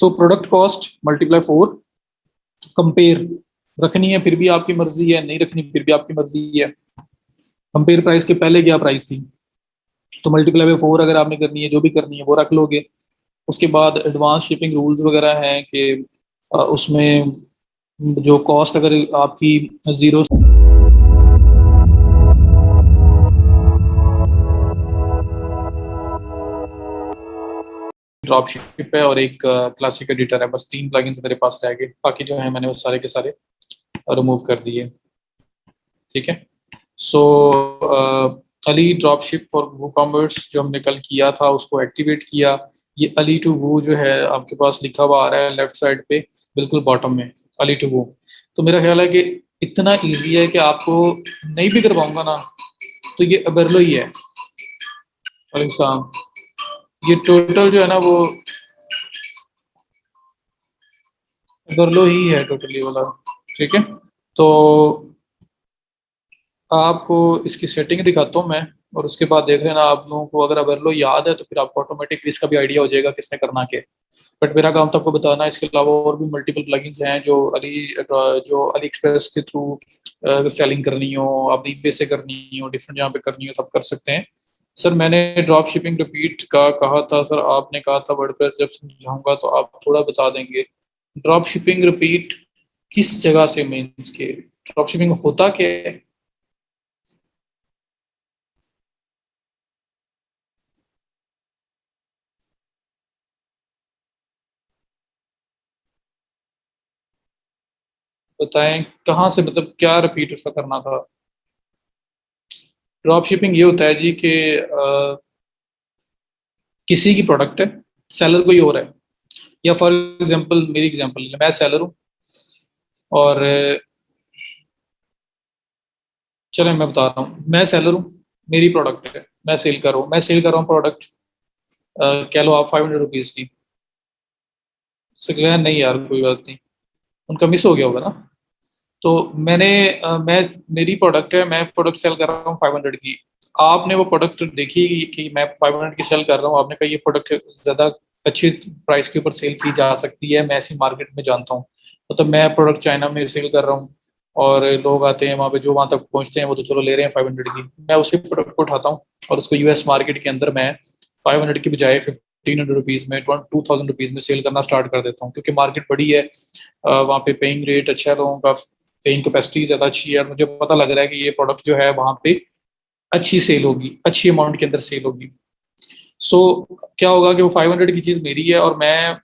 तो product cost multiply 4, compare रखनी है फिर भी आपकी मर्जी है, नहीं रखनी फिर भी आपकी मर्जी है। कंपेयर प्राइस के पहले क्या प्राइस थी, तो मल्टीप्लाई बाय 4 अगर आपने करनी है, जो भी करनी है वो रख लोगे। उसके बाद एडवांस शिपिंग रूल्स वगैरह हैं कि उसमें जो कॉस्ट अगर आपकी जीरो ड्रॉप शिप है और एक क्लासिक एडिटर है, बस 3 प्लगइन्स मेरे पास रह गए, बाकी जो है मैंने वो सारे के सारे रिमूव कर दिए। ठीक है। So Ali dropship for WooCommerce जो हमने कल किया था उसको एक्टिवेट किया। ये अली टू वो जो है आपके पास लिखा हुआ आ रहा है लेफ्ट साइड पे बिल्कुल बॉटम में, अली टू वो। तो मेरा ख्याल है कि इतना इजी है कि आपको नहीं भी करवाऊंगा ना तो ये अबरलो ही है। और इंसान ये टोटल जो है ना वो अबरलो ही है टोटली वाला। ठीक है। तो आपको इसकी सेटिंग दिखाता हूँ मैं, और उसके बाद देख लेना आप लोगों को अगर अबरलो याद है तो फिर आपको ऑटोमेटिकली इसका भी आइडिया हो जाएगा किसने करना के। बट मेरा काम तो आपको बताना है, इसके अलावा और भी मल्टीपल प्लगइन्स हैं जो अली एक्सप्रेस के थ्रू सेलिंग करनी हो, आप ईबे से करनी हो, डिफरेंट जहाँ पे करनी हो तब कर सकते हैं। सर मैंने ड्रॉप शिपिंग रिपीट का कहा था सर, आपने कहा था वर्डप्रेस जब समझाऊंगा तो आप थोड़ा बता देंगे। ड्रॉप शिपिंग रिपीट किस जगह से मीन्स के ड्रॉप शिपिंग होता क्या है? बताएं कहाँ से, मतलब क्या रिपीट उसका करना था? ड्रॉप शिपिंग ये होता है जी कि किसी की प्रोडक्ट है, सेलर कोई और है। या फॉर एग्जांपल मेरी एग्जांपल मैं सेलर हूँ और चलें मैं बता रहा हूँ, मैं सेलर हूँ, मेरी प्रोडक्ट है, मैं सेल कर रहा हूँ, मैं सेल कर रहा हूँ प्रोडक्ट कह लो आप 500 रुपीज़ की। उससे कहा नहीं यार कोई बात नहीं, उनका मिस हो गया होगा ना। तो मैं मेरी प्रोडक्ट है, मैं प्रोडक्ट सेल कर रहा हूँ 500 की। आपने वो प्रोडक्ट देखी कि मैं 500 की सेल कर रहा हूँ, आपने कहा ये प्रोडक्ट ज़्यादा अच्छी प्राइस के ऊपर सेल की जा सकती है, मैं ऐसी मार्केट में जानता हूँ। मतलब मैं प्रोडक्ट चाइना में सेल कर रहा हूँ और लोग आते हैं वहाँ पे, जो वहाँ तक पहुँचते हैं वो तो चलो ले रहे हैं 500 की, मैं उसी प्रोडक्ट को उठाता हूँ और उसको यूएस मार्केट के अंदर मैं 500 की बजाय 1500 रुपीज़ में 2000 रुपीज़ में सेल करना स्टार्ट कर देता हूँ, क्योंकि मार्केट बड़ी है। वहाँ पे पेइंग रेट अच्छा है लोगों का, पेइंग कैपेसिटी ज़्यादा अच्छी है, और मुझे पता लग रहा है कि ये प्रोडक्ट जो है वहाँ पे अच्छी सेल होगी, अच्छी अमाउंट के अंदर सेल होगी। सो क्या होगा कि वो 500 की चीज़ मेरी है और मैं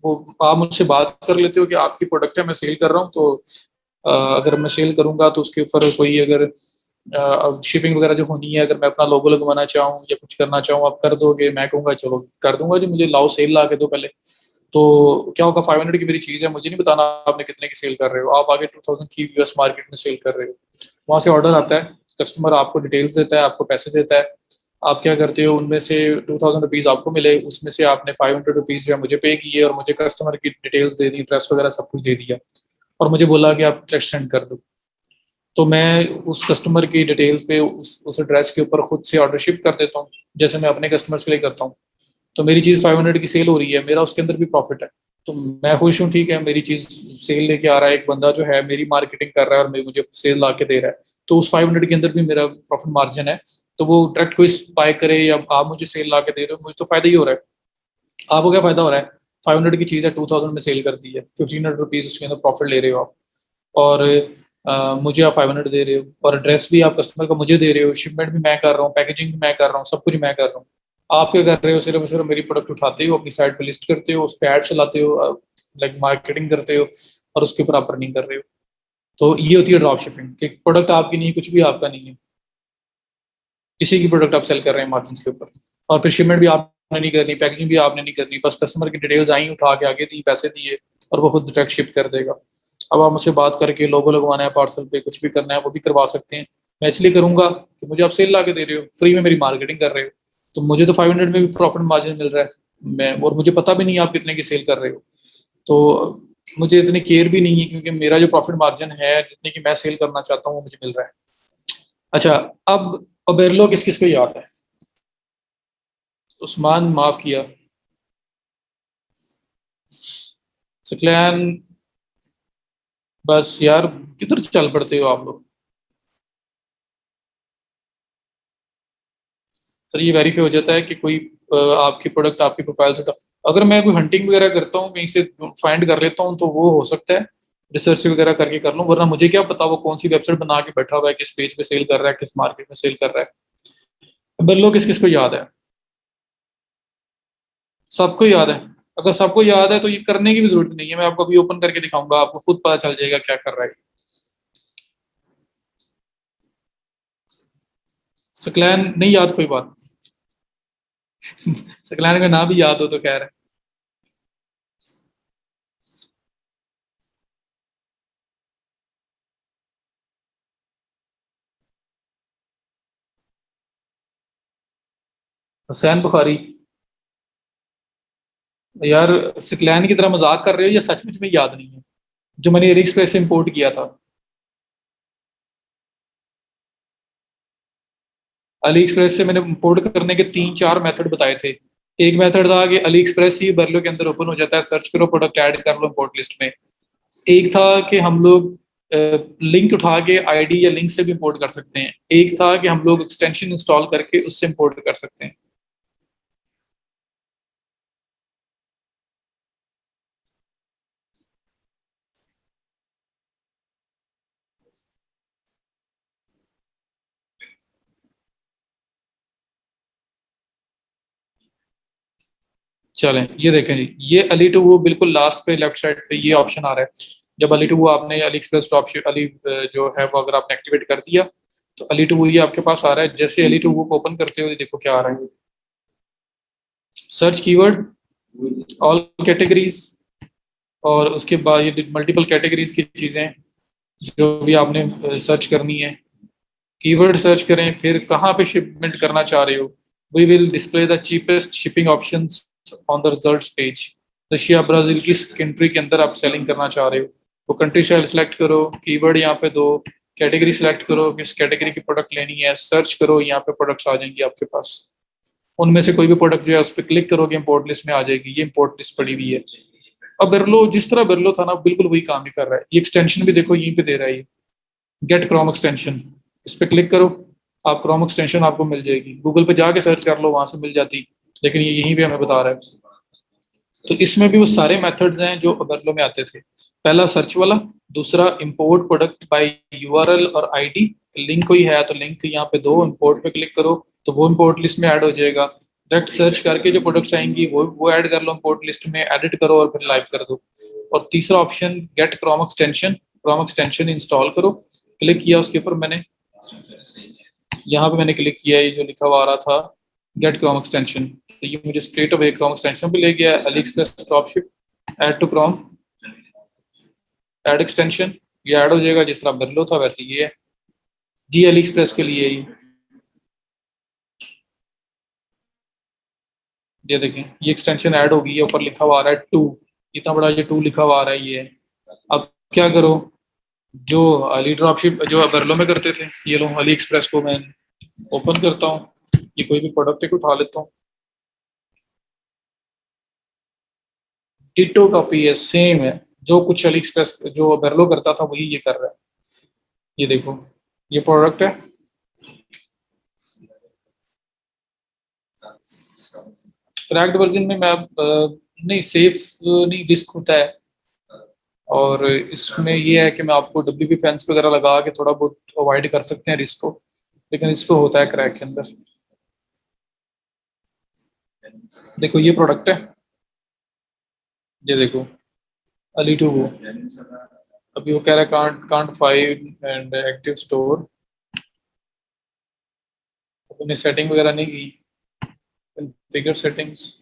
वो आप मुझसे बात कर लेते हो कि आपकी प्रोडक्ट है मैं सेल कर रहा हूँ, तो अगर मैं सेल करूंगा तो उसके ऊपर कोई अगर शिपिंग वगैरह जो होनी है, अगर मैं अपना लोगो लगवाना चाहूँ या कुछ करना चाहूँ आप कर दोगे, मैं कहूँगा चलो कर दूंगा जी, मुझे लाओ सेल ला के दो पहले। तो क्या होगा, 500 की मेरी चीज़ है, मुझे नहीं बताना आपने कितने की सेल कर रहे हो, आप आगे 2000 की यूएस मार्केट में सेल कर रहे हो। वहाँ से ऑर्डर आता है, कस्टमर आपको डिटेल्स देता है, आपको पैसे देता है, आप क्या करते हो उनमें से 2000 रुपीज़ आपको मिले, उसमें से आपने 500 रुपीज़ जो है मुझे पे किए और मुझे कस्टमर की डिटेल्स दे दी, एड्रेस वगैरह सब कुछ दे दिया, और मुझे बोला कि आप टेक्स्ट सेंड कर दो। तो मैं उस कस्टमर की डिटेल्स पे उस एड्रेस के ऊपर खुद से ऑर्डर शिप कर देता हूँ, जैसे मैं अपने कस्टमर्स के लिए करता हूँ। तो मेरी चीज़ 500 की सेल हो रही है, मेरा उसके अंदर भी प्रॉफिट है, तो मैं खुश हूँ। ठीक है, मेरी चीज़ सेल लेके आ रहा है एक बंदा जो है, मेरी मार्केटिंग कर रहा है और मुझे सेल ला के दे रहा है, तो उस 500 के अंदर भी मेरा प्रॉफिट मार्जिन है। तो वो डायरेक्ट कोई बाय करे या आप मुझे सेल ला के दे रहे हो, मुझे तो फायदा ही हो रहा है। आपको क्या फायदा हो रहा है? 500 की चीज़ है, 2000 में सेल कर दी है, 1500 रुपीज़ उसके अंदर प्रॉफिट ले रहे हो आप, और मुझे आप 500 दे रहे हो, और एड्रेस भी आप कस्टमर का मुझे दे रहे हो, शिपमेंट भी मैं कर रहा हूँ, पैकेजिंग भी मैं कर रहा हूँ, सब कुछ मैं कर रहा हूँ। आप क्या कर रहे हो, सिर्फ सिर्फ मेरी प्रोडक्ट उठाते हो, अपनी साइट पे लिस्ट करते हो, उस पर एड चलाते हो, लाइक मार्केटिंग करते हो, और उसके ऊपर आप अर्निंग कर रहे हो। तो ये होती है ड्रॉप शिपिंग कि प्रोडक्ट आपकी नहीं है, कुछ भी आपका नहीं है, किसी की प्रोडक्ट आप सेल कर रहे हैं मार्जिन के ऊपर, और फिर शिपमेंट भी आपने नहीं करनी, पैकेजिंग भी आपने नहीं करनी, बस कस्टमर की डिटेल्स आई उठा के आगे दी, पैसे दिए, और वो खुद डायरेक्ट शिप कर देगा। अब आप मुझसे बात करके लोगो लगवाना है पार्सल पे, कुछ भी करना है वो भी करवा सकते हैं। मैं इसलिए करूंगा कि मुझे आप सेल ला के दे रहे हो, फ्री में मेरी मार्केटिंग कर रहे हो, तो मुझे तो 500 में भी प्रॉफिट मार्जिन मिल रहा है। मैं और मुझे पता भी नहीं है आप कितने की सेल कर रहे हो, तो मुझे इतनी केयर भी नहीं है, क्योंकि मेरा जो प्रॉफिट मार्जिन है जितने की मैं सेल करना चाहता हूँ वो मुझे मिल रहा है। अच्छा, अब ओबेरलो किस किस को याद है? उस्मान माफ किया। सकलैन, बस यार किधर चल पड़ते हो आप लोग। सर ये वेरीफाई हो जाता है कि कोई आपकी प्रोडक्ट आपकी प्रोफाइल से अगर मैं कोई हंटिंग वगैरह करता हूँ कहीं से फाइंड कर लेता हूँ तो वो हो सकता है रिसर्च वगैरह करके कर लूँ, वरना मुझे क्या पता वो कौन सी वेबसाइट बना के बैठा हुआ है, किस पेज पे सेल कर रहा है, किस मार्केट में सेल कर रहा है। बल्लो किस किस को याद है? सबको याद है। अगर सबको याद है तो ये करने की भी जरूरत नहीं है, मैं आपको अभी ओपन करके दिखाऊंगा, आपको खुद पता चल जाएगा क्या कर रहा है। सकलैन नहीं याद कोई बात। सकलैन का नाम भी याद हो तो खैर है। हुसैन बुखारी। यार सकलैन की तरह मजाक कर रहे हो या सचमुच में याद नहीं है? जो मैंने एरिक्स पे से इंपोर्ट किया था। अली एक्सप्रेस से मैंने इंपोर्ट करने के 3-4 मेथड बताए थे। एक मेथड था कि अली एक्सप्रेस ही बर्लो के अंदर ओपन हो जाता है, सर्च करो प्रोडक्ट ऐड कर लो इंपोर्ट लिस्ट में। एक था कि हम लोग लिंक उठा के आईडी या लिंक से भी इंपोर्ट कर सकते हैं। एक था कि हम लोग एक्सटेंशन इंस्टॉल करके उससे इंपोर्ट कर सकते हैं। चलें ये देखें जी, ये अली टू वो बिल्कुल लास्ट पे लेफ्ट साइड पे ये ऑप्शन आ रहा है। जब अली टू वो आपने अली एक्सप्रेस ड्रॉप अली जो है वो अगर आपने एक्टिवेट कर दिया तो अली टू वो ये आपके पास आ रहा है। जैसे अली टू वो को ओपन करते हो ये देखो क्या आ रहा है। सर्च कीवर्ड, ऑल कैटेगरीज, और उसके बाद ये मल्टीपल कैटेगरीज की चीज़ें जो भी आपने सर्च करनी है। कीवर्ड सर्च करें, फिर कहाँ पे शिपमेंट करना चाह रहे हो। We will display the cheapest shipping options on the results page. Russia Brazil किस कंट्री के अंदर आप सेलिंग करना चाह रहे हो, वो कंट्री सेलेक्ट करो, कीवर्ड यहाँ पे दो, कैटेगरी सेलेक्ट करो किस कैटेगरी की प्रोडक्ट लेनी है, सर्च करो, यहाँ पे प्रोडक्ट्स आ जाएंगी आपके पास। उनमें से कोई भी प्रोडक्ट जो है उस पर क्लिक करोगे इंपोर्ट लिस्ट में आ जाएगी। ये इंपोर्ट लिस्ट पड़ी हुई है। अब बिरलो जिस तरह बिरलो था ना बिल्कुल वही काम ही कर रहा है। ये एक्सटेंशन भी देखो यहीं पे दे रहा है, गेट क्रोम एक्सटेंशन। इस पर क्लिक करो, आप क्रोम एक्सटेंशन आपको मिल जाएगी। गूगल पे जाके सर्च कर लो, वहां से मिल जाती, लेकिन ये यहीं पे हमें बता रहा है। तो इसमें भी वो सारे मेथड्स हैं जो अबरलो में आते थे। पहला सर्च वाला, दूसरा इंपोर्ट प्रोडक्ट बाय यूआरएल और आईडी। लिंक कोई है तो लिंक यहाँ पे दो, इंपोर्ट पे क्लिक करो तो वो इंपोर्ट लिस्ट में ऐड हो जाएगा। डायरेक्ट सर्च करके जो प्रोडक्ट्स आएंगी वो ऐड कर लो इंपोर्ट लिस्ट में, एडिट करो और फिर लाइव कर दो। और तीसरा option get Chrome extension, Chrome extension install करो। क्लिक किया उसके ऊपर मैंने, यहाँ पे मैंने क्लिक किया, ये जो लिखा हुआ आ रहा था गेट क्रोम एक्सटेंशन, तो ये मुझे स्ट्रेट अवे क्रोम एक्सटेंशन पे ले गया। Ali Express drop ship, add to Chrome, add extension, ये ऐड हो जाएगा जिस तरह बदलो था वैसे ये है जी। अली एक्सप्रेस के लिए ये देखें ये एक्सटेंशन ऐड होगी, ये ऊपर लिखा हुआ आ रहा है टू, इतना बड़ा ये टू लिखा हुआ आ रहा है ये। अब क्या करो, जो अली ड्रॉपशिप जो बर्लो में करते थे, ये लो अली एक्सप्रेस को मैं ओपन करता हूँ, ये कोई भी प्रोडक्ट एक उठा लेता हूँ, डिटो कॉपी है, सेम है। जो कुछ अली एक्सप्रेस जो बर्लो करता था वही ये कर रहा है। ये देखो ये प्रोडक्ट है। क्रैक्ड वर्जन में मैं नहीं सेफ नहीं, रिस्क होता है। और इसमें ये है कि मैं आपको डब्ल्यू पी फैंस वगैरह लगा के थोड़ा बहुत अवॉइड कर सकते हैं रिस्क को, लेकिन इसको होता है क्रैक के अंदर। देखो ये प्रोडक्ट है, ये देखो अली टू वो, अभी वो कह रहा है can't can't find and active store. अपने सेटिंग वगैरह नहीं की, कॉन्फ़िगर सेटिंग्स।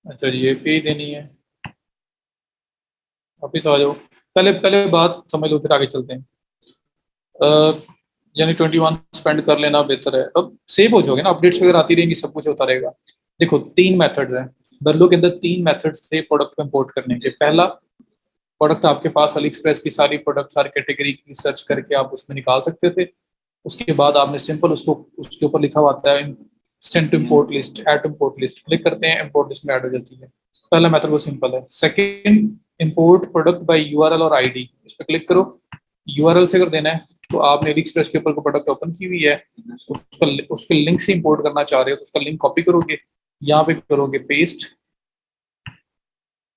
अच्छा ये पे देनी है, वापिस आ जाओ। पहले पहले बात समझ लो फिर आगे चलते हैं। यानी 21 स्पेंड कर लेना बेहतर है। अब सेव हो जाओगे ना, अपडेट्स वगैरह आती रहेंगी, सब कुछ होता रहेगा। देखो 3 मेथड्स हैं बर्लो के अंदर, 3 मेथड्स थे प्रोडक्ट को इंपोर्ट करने के। पहला प्रोडक्ट आपके पास अली एक्सप्रेस की सारी प्रोडक्ट सारी कैटेगरी की सर्च करके आप उसमें निकाल सकते थे। उसके बाद आपने सिंपल उसको उसके ऊपर लिखा हुआ आता है send to import list, add to import list, click करते हैं इम्पोर्ट लिस्ट में ऐड हो जाती है। पहला मेथड वो सिंपल है। Second, import product by URL और आईडी, इस पर क्लिक करो। यूआरएल से अगर देना है तो आपने अली एक्सप्रेस के ऊपर को प्रोडक्ट ओपन की हुई है, उसका उसके लिंक से इंपोर्ट करना चाह रहे हो तो उसका लिंक कॉपी करोगे, यहाँ पे करोगे पेस्ट।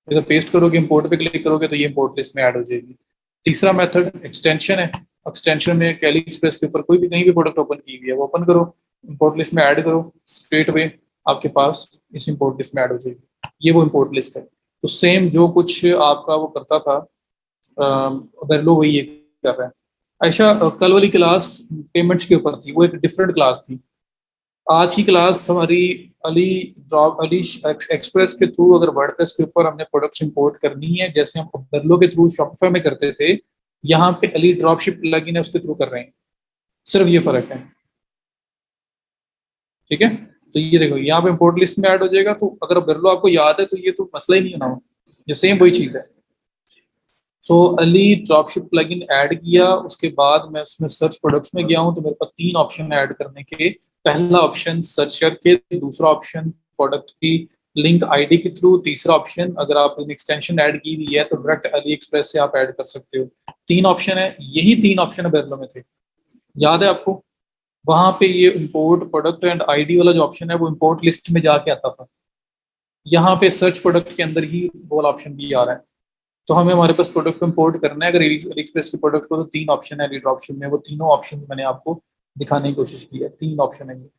जब पेस्ट करोगे इंपोर्ट पे क्लिक करोगे तो ये इंपोर्ट लिस्ट में ऐड हो जाएगी। तीसरा मेथड एक्सटेंशन है। एक्सटेंशन में कैली एक्सप्रेस के ऊपर कोई भी कहीं भी प्रोडक्ट ओपन की हुई है वो ओपन करो, इंपोर्ट लिस्ट में ऐड करो, स्ट्रेट वे आपके पास इस इंपोर्ट लिस्ट में ऐड हो जाएगी। ये वो इंपोर्ट लिस्ट है। तो सेम जो कुछ आपका वो करता था वेरलो वही ये कर रहा है। आयशा, कल वाली क्लास पेमेंट्स के ऊपर थी, वो एक डिफरेंट क्लास थी। आज की क्लास हमारी अली ड्रॉप अली एक्सप्रेस के थ्रू अगर वर्डप्रेस के ऊपर हमने प्रोडक्ट्स इंपोर्ट करनी है जैसे हम बदलो के थ्रू शॉपिफाई में करते थे, यहाँ पे अली ड्रॉपशिप प्लगइन है उसके थ्रू कर रहे हैं। सिर्फ ये फर्क है, ठीक है। तो ये देखो यहाँ पे इंपोर्ट लिस्ट में ऐड हो जाएगा, तो अगर बदलो आपको याद है तो ये तो मसला ही नहीं है ना, ये सेम वही चीज़ है। So Ali dropship plugin add किया, उसके बाद मैं उसमें सर्च प्रोडक्ट्स में गया हूँ तो मेरे पास 3 ऑप्शन ऐड करने के। पहला ऑप्शन सर्च करके, दूसरा ऑप्शन प्रोडक्ट की लिंक आईडी के थ्रू, तीसरा ऑप्शन अगर आप एक्सटेंशन ऐड की हुई है तो डायरेक्ट अली एक्सप्रेस से आप ऐड कर सकते हो। 3 ऑप्शन है, यही 3 ऑप्शन बेरलो में थे, याद है आपको? वहां पे ये इंपोर्ट प्रोडक्ट एंड आईडी वाला जो ऑप्शन है वो इंपोर्ट लिस्ट में जाके आता था। यहाँ पे सर्च प्रोडक्ट के अंदर ही वो वाला ऑप्शन भी आ रहा है। तो हमें हमारे पास प्रोडक्ट को इंपोर्ट करना है अगर एक्सप्रेस के प्रोडक्ट को, तो 3 ऑप्शन है लीड ऑप्शन में, वो तीनों ऑप्शन मैंने आपको दिखाने की कोशिश की है। 3 ऑप्शन है ये।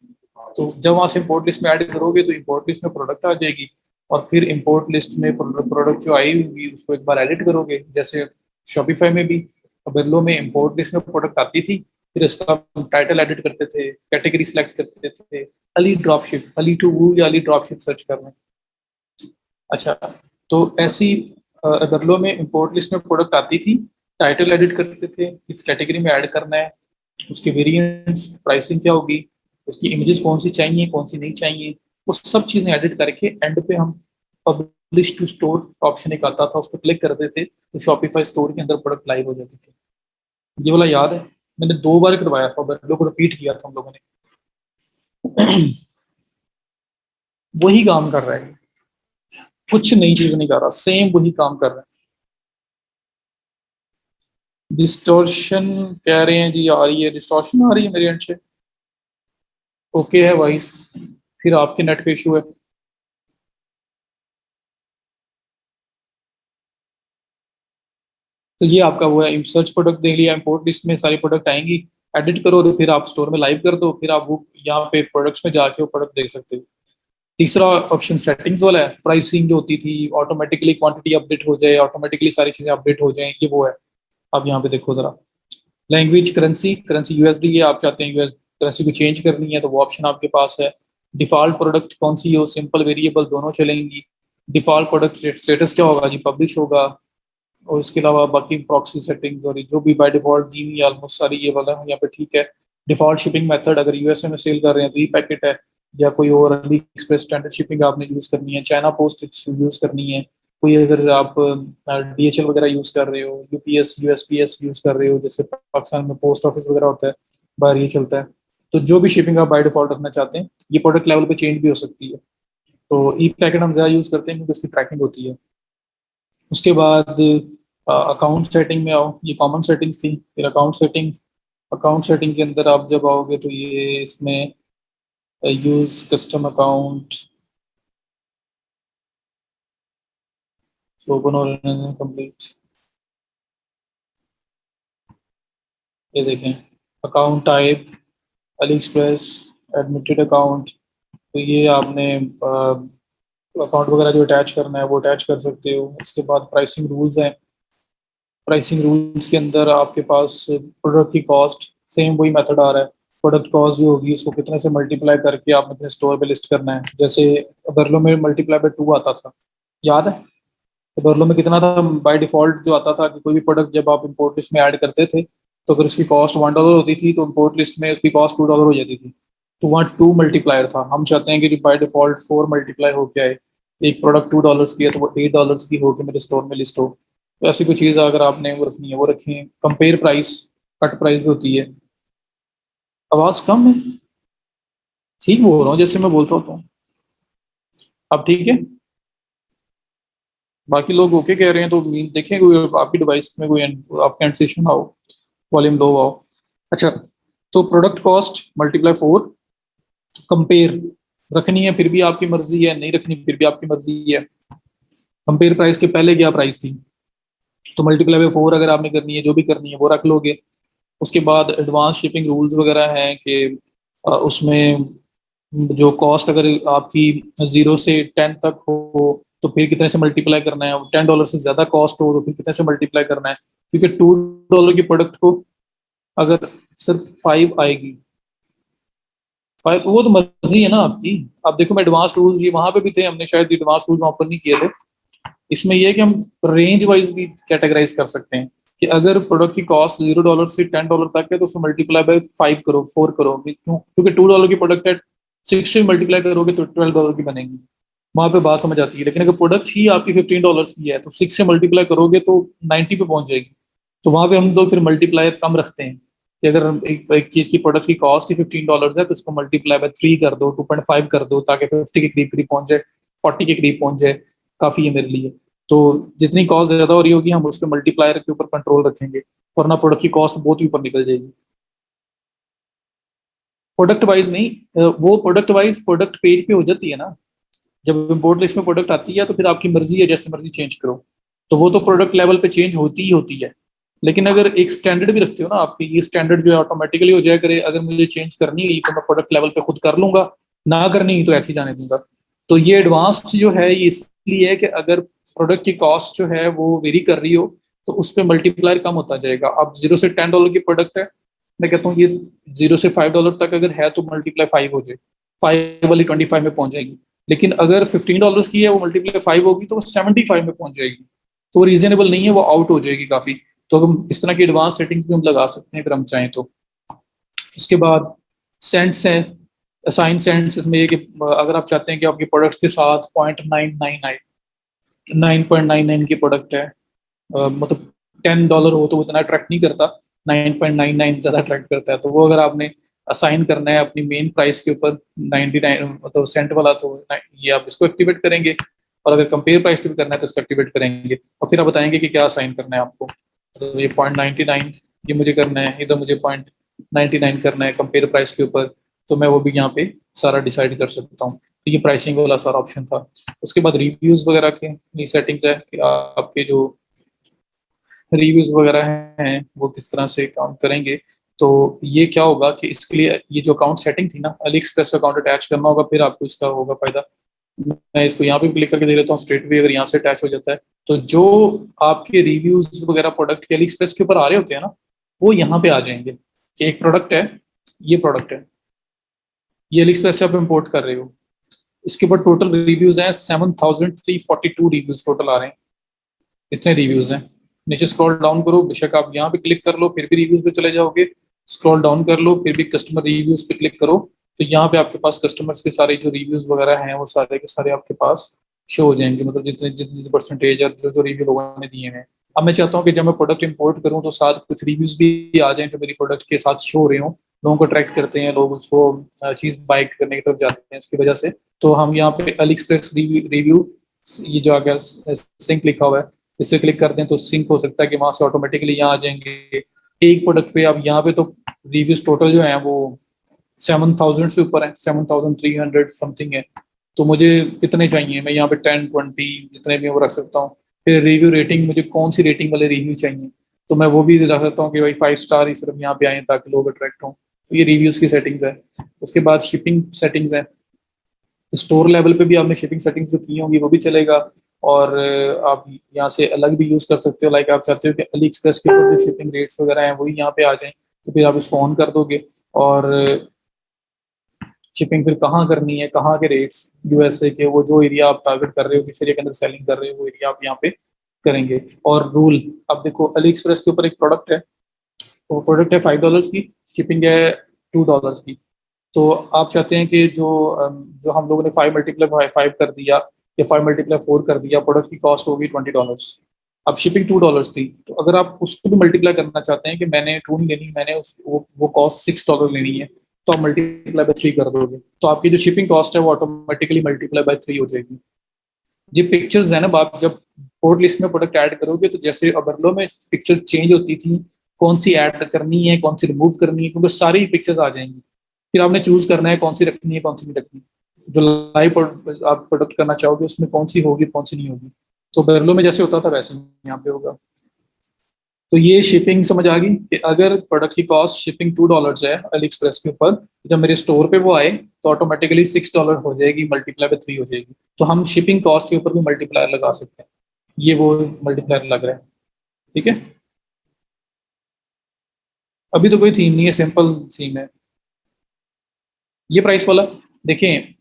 तो जब वहाँ से इंपोर्ट लिस्ट में ऐड करोगे तो इंपोर्ट लिस्ट में प्रोडक्ट आ जाएगी, और फिर इंपोर्ट लिस्ट में प्रोडक्ट जो आई होगी उसको एक बार एडिट करोगे, जैसे शॉपिफाई में भी बेरलो में इंपोर्ट लिस्ट में प्रोडक्ट आती थी, फिर उसका टाइटल एडिट करते थे, कैटेगरी सेलेक्ट करते थे, Ali dropship, Ali to Woo या अली ड्रॉपशिप सर्च करना। अच्छा, तो ऐसी बदलों में इंपोर्ट लिस्ट में प्रोडक्ट आती थी, टाइटल एडिट करते थे, इस कैटेगरी में ऐड करना है, उसके वेरिएंट्स, प्राइसिंग क्या होगी, उसकी इमेजेस कौन सी चाहिए कौन सी नहीं चाहिए, वो सब चीज़ें एडिट करके एंड पे हम पब्लिश टू स्टोर ऑप्शन एक आता था, उस पर क्लिक करते थे तो शॉपिफाई स्टोर के अंदर प्रोडक्ट लाइव हो जाती थी। ये वाला याद है? मैंने 2 बार करवाया था, बदलों को रिपीट किया था हम लोगों ने। वही काम कर रहा है, कुछ नई चीज नहीं कर रहा, सेम वही काम कर रहा है। डिस्टॉर्शन कह रहे हैं जी, आ रही है डिस्टॉर्शन, आ रही है मेरे एंड से? ओके है वॉइस, फिर आपके नेट पे इशू है। तो ये आपका वो है, सर्च प्रोडक्ट देख लिया, इंपोर्ट लिस्ट में सारी प्रोडक्ट आएंगी, एडिट करो तो फिर आप स्टोर में लाइव कर दो, फिर आप वो यहाँ पे प्रोडक्ट्स में जाके वो प्रोडक्ट देख सकते हो। तीसरा ऑप्शन सेटिंग्स वाला है, प्राइसिंग जो होती थी, ऑटोमेटिकली क्वांटिटी अपडेट हो जाए, ऑटोमेटिकली सारी चीजें अपडेट हो जाए, ये वो है। अब यहाँ पे देखो जरा, लैंग्वेज, करेंसी, करेंसी यूएसडी है, आप चाहते हैं यूएस करेंसी को चेंज करनी है तो वो ऑप्शन आपके पास है। डिफॉल्ट प्रोडक्ट कौन सी हो, सिंपल वेरिएबल दोनों चलेंगी। डिफॉल्ट प्रोडक्ट स्टेटस क्या होगा जी, पब्लिश होगा। और इसके अलावा बाकी प्रॉक्सी सेटिंग्स और जो भी बाय डिफॉल्ट दी हुई ऑलमोस्ट सारी ये वाला यहाँ पे ठीक है। डिफॉल्ट शिपिंग मेथड, अगर यूएसए में सेल कर रहे हैं तो ई पैकेट है, या कोई और अली एक्सप्रेस स्टैंडर्ड शिपिंग आपने यूज़ करनी है, चाइना पोस्ट यूज़ करनी है, कोई अगर आप डीएचएल वगैरह यूज़ कर रहे हो, यूपीएस यूएसपीएस यूज़ कर रहे हो, जैसे पाकिस्तान में पोस्ट ऑफिस वगैरह होता है, बाहर ये चलता है, तो जो भी शिपिंग आप बाय डिफॉल्ट रखना चाहते हैं ये प्रोडक्ट लेवल पे चेंज भी हो सकती है। तो ई पैकेट हम ज़्यादा यूज़ करते हैं क्योंकि इसकी ट्रैकिंग होती है। उसके बाद अकाउंट सेटिंग में आओ, ये कॉमन सेटिंग्स थी, फिर अकाउंट सेटिंग के अंदर आप जब आओगे तो ये इसमें यूज कस्टम अकाउंट ओपन और कंप्लीट, ये देखें account type Ali express admitted account, तो ये आपने अकाउंट वगैरह जो अटैच करना है वो अटैच कर सकते हो। उसके बाद प्राइसिंग रूल्स हैं, प्राइसिंग रूल्स के अंदर आपके पास प्रोडक्ट की कॉस्ट, सेम वही मेथड आ रहा है, प्रोडक्ट कॉस्ट जो होगी उसको कितने से मल्टीप्लाई करके आपने अपने स्टोर पे लिस्ट करना है। जैसे बर्लो में मल्टीप्लाई बाय 2 आता था, याद है? तो बर्लो में कितना था बाय डिफॉल्ट जो आता था कि कोई भी प्रोडक्ट जब आप इंपोर्ट लिस्ट में ऐड करते थे तो अगर उसकी कॉस्ट $1 होती थी तो इंपोर्ट लिस्ट में उसकी कॉस्ट $2 हो जाती थी। तो वहाँ 2 मल्टीप्लायर था, हम चाहते हैं कि जो बाय डिफॉल्ट 4 मल्टीप्लाई होके आए, एक प्रोडक्ट $2 की है तो वो $8 की होकर मेरे स्टोर में लिस्ट हो। तो ऐसी कोई चीज़ अगर आपने वो रखनी है वो रखें। कंपेयर प्राइस, कट प्राइस होती है। आवाज़ कम है? ठीक बोल रहा हूँ जैसे मैं बोलता हूँ। अब ठीक है? बाकी लोग ओके कह रहे हैं तो देखें कोई आपकी डिवाइस में कोई आपके एंड से इशू ना हो, वॉल्यूम लो आओ। अच्छा, तो प्रोडक्ट कॉस्ट मल्टीप्लाई 4, कंपेयर रखनी है फिर भी आपकी मर्जी है, नहीं रखनी फिर भी आपकी मर्जी है। कंपेयर प्राइस के पहले क्या प्राइस थी, तो मल्टीप्लाई बाय 4 अगर आपने करनी है, जो भी करनी है वो रख लोगे। उसके बाद एडवांस शिपिंग रूल्स वगैरह हैं कि उसमें जो कॉस्ट अगर आपकी 0 से 10 तक हो तो फिर कितने से मल्टीप्लाई करना है, $10 से ज़्यादा कॉस्ट हो तो फिर कितने से मल्टीप्लाई करना है, क्योंकि $2 की प्रोडक्ट को अगर सिर्फ 5 आएगी, 5 वो तो मर्जी है ना आपकी। आप देखो मैं एडवांस रूल्स ये वहां पे भी थे, हमने शायद एडवांस रूल्स ओपन नहीं किए थे। इसमें यह है कि हम रेंज वाइज भी कैटेगराइज कर सकते हैं कि अगर प्रोडक्ट की कॉस्ट $0 से $10 तक है तो उसको मल्टीप्लाई बाय 5 करो, 4 करो। क्यों? क्योंकि $2 की प्रोडक्ट है, 6 से मल्टीप्लाई करोगे तो $12 की बनेगी। वहां पे बात समझ आती है। लेकिन अगर प्रोडक्ट ही आपकी $15 की है तो 6 से मल्टीप्लाई करोगे तो 90 पे पहुंच जाएगी। तो वहां पे हम लोग फिर मल्टीप्लायर कम रखते हैं कि अगर एक चीज की प्रोडक्ट की कॉस्ट ही $15 है तो उसको मल्टीप्लाई बाय 3 कर दो, 2.5 कर दो, ताकि 50 के करीब करीब पहुंच जाए, 40 के करीब पहुंच जाए। काफी है मेरे लिए। तो जितनी कॉस्ट ज्यादा हो रही होगी हम उस पर मल्टीप्लायर के ऊपर कंट्रोल रखेंगे, वरना प्रोडक्ट की कॉस्ट बहुत ही ऊपर निकल जाएगी। प्रोडक्ट वाइज नहीं, वो प्रोडक्ट वाइज प्रोडक्ट पेज पे हो जाती है ना। जब इम्पोर्ट लिस्ट में प्रोडक्ट आती है तो फिर आपकी मर्जी है, जैसे मर्जी चेंज करो। तो वो तो प्रोडक्ट लेवल पे चेंज होती ही होती है। लेकिन अगर एक स्टैंडर्ड भी रखते हो ना आपकी, ये स्टैंडर्ड जो है ऑटोमेटिकली हो जाया करे, अगर मुझे चेंज करनी हुई तो मैं प्रोडक्ट लेवल पे खुद कर लूंगा, ना करनी हुई तो ऐसे ही जाने दूंगा। तो ये एडवांस्ड जो है ये इसलिए है कि अगर प्रोडक्ट की कॉस्ट जो है वो वेरी कर रही हो तो उस पर मल्टीप्लायर कम होता जाएगा। अब $0 से $10 की प्रोडक्ट है, मैं कहता हूँ ये $0 से $5 तक अगर है तो मल्टीप्लाई 5 हो जाए, 5 वाली 25 में पहुंच जाएगी। लेकिन अगर $15 की है वो मल्टीप्लाई 5 होगी तो वो 75 में पहुंच जाएगी। तो वो रीजनेबल नहीं है, वो आउट हो जाएगी काफी। तो हम इस तरह की एडवांस सेटिंग्स भी हम लगा सकते हैं अगर हम चाहें तो। उसके बाद सेंट्स हैं, असाइन सेंट्स। इसमें ये कि अगर आप चाहते हैं कि आपके प्रोडक्ट के साथ 0.99 आए, 9.99 की प्रोडक्ट है, मतलब $10 हो तो वो इतना अट्रैक्ट नहीं करता, 9.99 ज्यादा अट्रैक्ट करता है। तो वो अगर आपने असाइन करना है अपनी मेन प्राइस के ऊपर 99 मतलब सेंट वाला, तो ये आप इसको एक्टिवेट करेंगे। और अगर कंपेयर प्राइस पे भी करना है तो इसको एक्टिवेट करेंगे और फिर आप बताएंगे कि क्या असाइन करना है आपको। तो ये 0.99 ये मुझे करना है, इधर मुझे 0.99 करना है कंपेयर प्राइस के ऊपर। तो मैं वो भी यहाँ पे सारा डिसाइड कर सकता हूँ। तो ये प्राइसिंग वाला सारा ऑप्शन था। उसके बाद रिव्यूज वगैरह की सेटिंग्स है कि आपके जो रिव्यूज वगैरह हैं वो किस तरह से काउंट करेंगे। तो ये क्या होगा कि इसके लिए ये जो अकाउंट सेटिंग थी ना, अली एक्सप्रेस अकाउंट अटैच करना होगा, फिर आपको इसका होगा फायदा। मैं इसको यहाँ पे क्लिक करके दे देता हूँ, स्ट्रेट वे अगर यहाँ से अटैच हो जाता है तो जो आपके रिव्यूज वगैरह प्रोडक्ट के अली एक्सप्रेस के ऊपर आ रहे होते हैं ना, वो यहाँ पे आ जाएंगे कि एक प्रोडक्ट है, ये प्रोडक्ट है, ये अली एक्सप्रेस से आप इम्पोर्ट कर रहे हो। इसके ऊपर टोटल रिव्यूज हैं 7342 रिव्यूज टोटल आ रहे हैं। इतने रिव्यूज हैं। नीचे स्क्रॉल डाउन करो, बेशक आप यहाँ पे क्लिक कर लो फिर भी रिव्यूज पे चले जाओगे, स्क्रॉल डाउन कर लो फिर भी कस्टमर रिव्यूज पे क्लिक करो, तो यहाँ पे आपके पास कस्टमर्स के सारे जो रिव्यूज वगैरह हैं वो सारे के सारे आपके पास शो हो जाएंगे, मतलब जितने जितनी परसेंटेज या जो जो रिव्यू लोगों ने दिए हैं। अब मैं चाहता हूँ कि जब मैं प्रोडक्ट इंपोर्ट करूँ तो साथ कुछ रिव्यूज भी आ जाएं जो मेरी प्रोडक्ट के साथ शो हो रहे हों, लोगों को अट्रैक्ट करते हैं, लोग उसको चीज बाइक करने की तरफ जाते हैं इसकी वजह से। तो हम यहाँ पे अली एक्सप्रेस रिव्यू, ये जो आ गया सिंक लिखा हुआ है, इसे क्लिक कर दें तो सिंक हो सकता है कि वहां से ऑटोमेटिकली यहाँ आ जाएंगे एक प्रोडक्ट पे। अब यहाँ पे तो रिव्यूज टोटल जो है वो 7000 से ऊपर है, 7300 समथिंग है। तो मुझे कितने चाहिए, मैं यहाँ पे 10 20 जितने भी वो रख सकता हूँ। फिर रिव्यू रेटिंग, मुझे कौन सी रेटिंग वाले रिव्यू चाहिए, तो मैं वो भी रख सकता हूँ कि भाई 5 स्टार ही सिर्फ यहाँ पे आए ताकि लोग अट्रैक्ट हों। तो ये रिव्यूज की सेटिंग्स है। उसके बाद शिपिंग सेटिंग्स है। स्टोर लेवल पे भी आपने शिपिंग सेटिंग्स जो की होंगी वो भी चलेगा। और आप यहाँ से अलग भी यूज कर सकते हो, लाइक आप चाहते हो कि अली एक्सप्रेस के ऊपर जो शिपिंग रेट्स वगैरह हैं वही यहाँ पे आ जाएं, तो फिर आप इसको ऑन कर दोगे और शिपिंग फिर कहाँ करनी है, कहाँ के रेट्स, यूएसए के, वो जो एरिया आप टारगेट कर रहे हो, जिस एरिया के अंदर सेलिंग कर रहे हो वो एरिया आप यहाँ पे करेंगे। और रूल, अब देखो अली एक्सप्रेस के ऊपर एक प्रोडक्ट है, तो प्रोडक्ट है $5 की, शिपिंग है $2 की। तो आप चाहते हैं कि जो हम लोगों ने 5 मल्टीप्लाई 5 कर दिया या 5 मल्टीप्लाई 4 कर दिया, प्रोडक्ट की कॉस्ट होगी $20। अब शिपिंग $2 थी, तो अगर आप उसको भी मल्टीप्लाई करना चाहते हैं कि मैंने टू नहीं लेनी, मैंने वो कॉस्ट $6 लेनी है, तो आप मल्टीप्लाई बाय 3 कर दोगे, तो आपकी जो शिपिंग कॉस्ट है वो ऑटोमेटिकली मल्टीप्लाई बाय 3 हो जाएगी। ये पिक्चर्स है ना, आप जब पोर्ट लिस्ट में प्रोडक्ट ऐड करोगे तो जैसे अबरलो में पिक्चर्स चेंज होती थी, कौन सी ऐड करनी है कौन सी रिमूव करनी है, क्योंकि सारी पिक्चर्स आ जाएंगी, फिर आपने चूज करना है कौन सी रखनी है कौन सी नहीं रखनी। जो लाइव आप प्रोडक्ट करना चाहोगे उसमें कौन सी होगी कौन सी नहीं होगी, तो बेरलो में जैसे होता था वैसे ही यहाँ पे होगा। तो ये शिपिंग समझ आ गई कि अगर प्रोडक्ट की कॉस्ट शिपिंग $2 है अली एक्सप्रेस के ऊपर, जब मेरे स्टोर पे वो आए तो ऑटोमेटिकली $6 हो जाएगी, मल्टीप्लाई बाय 3 हो जाएगी। तो हम शिपिंग कॉस्ट के ऊपर भी मल्टीप्लायर लगा सकते हैं, ये वो मल्टीप्लायर लग रहा है। ठीक है, अभी तो कोई थीम नहीं है, सिंपल थीम है। ये प्राइस वाला देखें,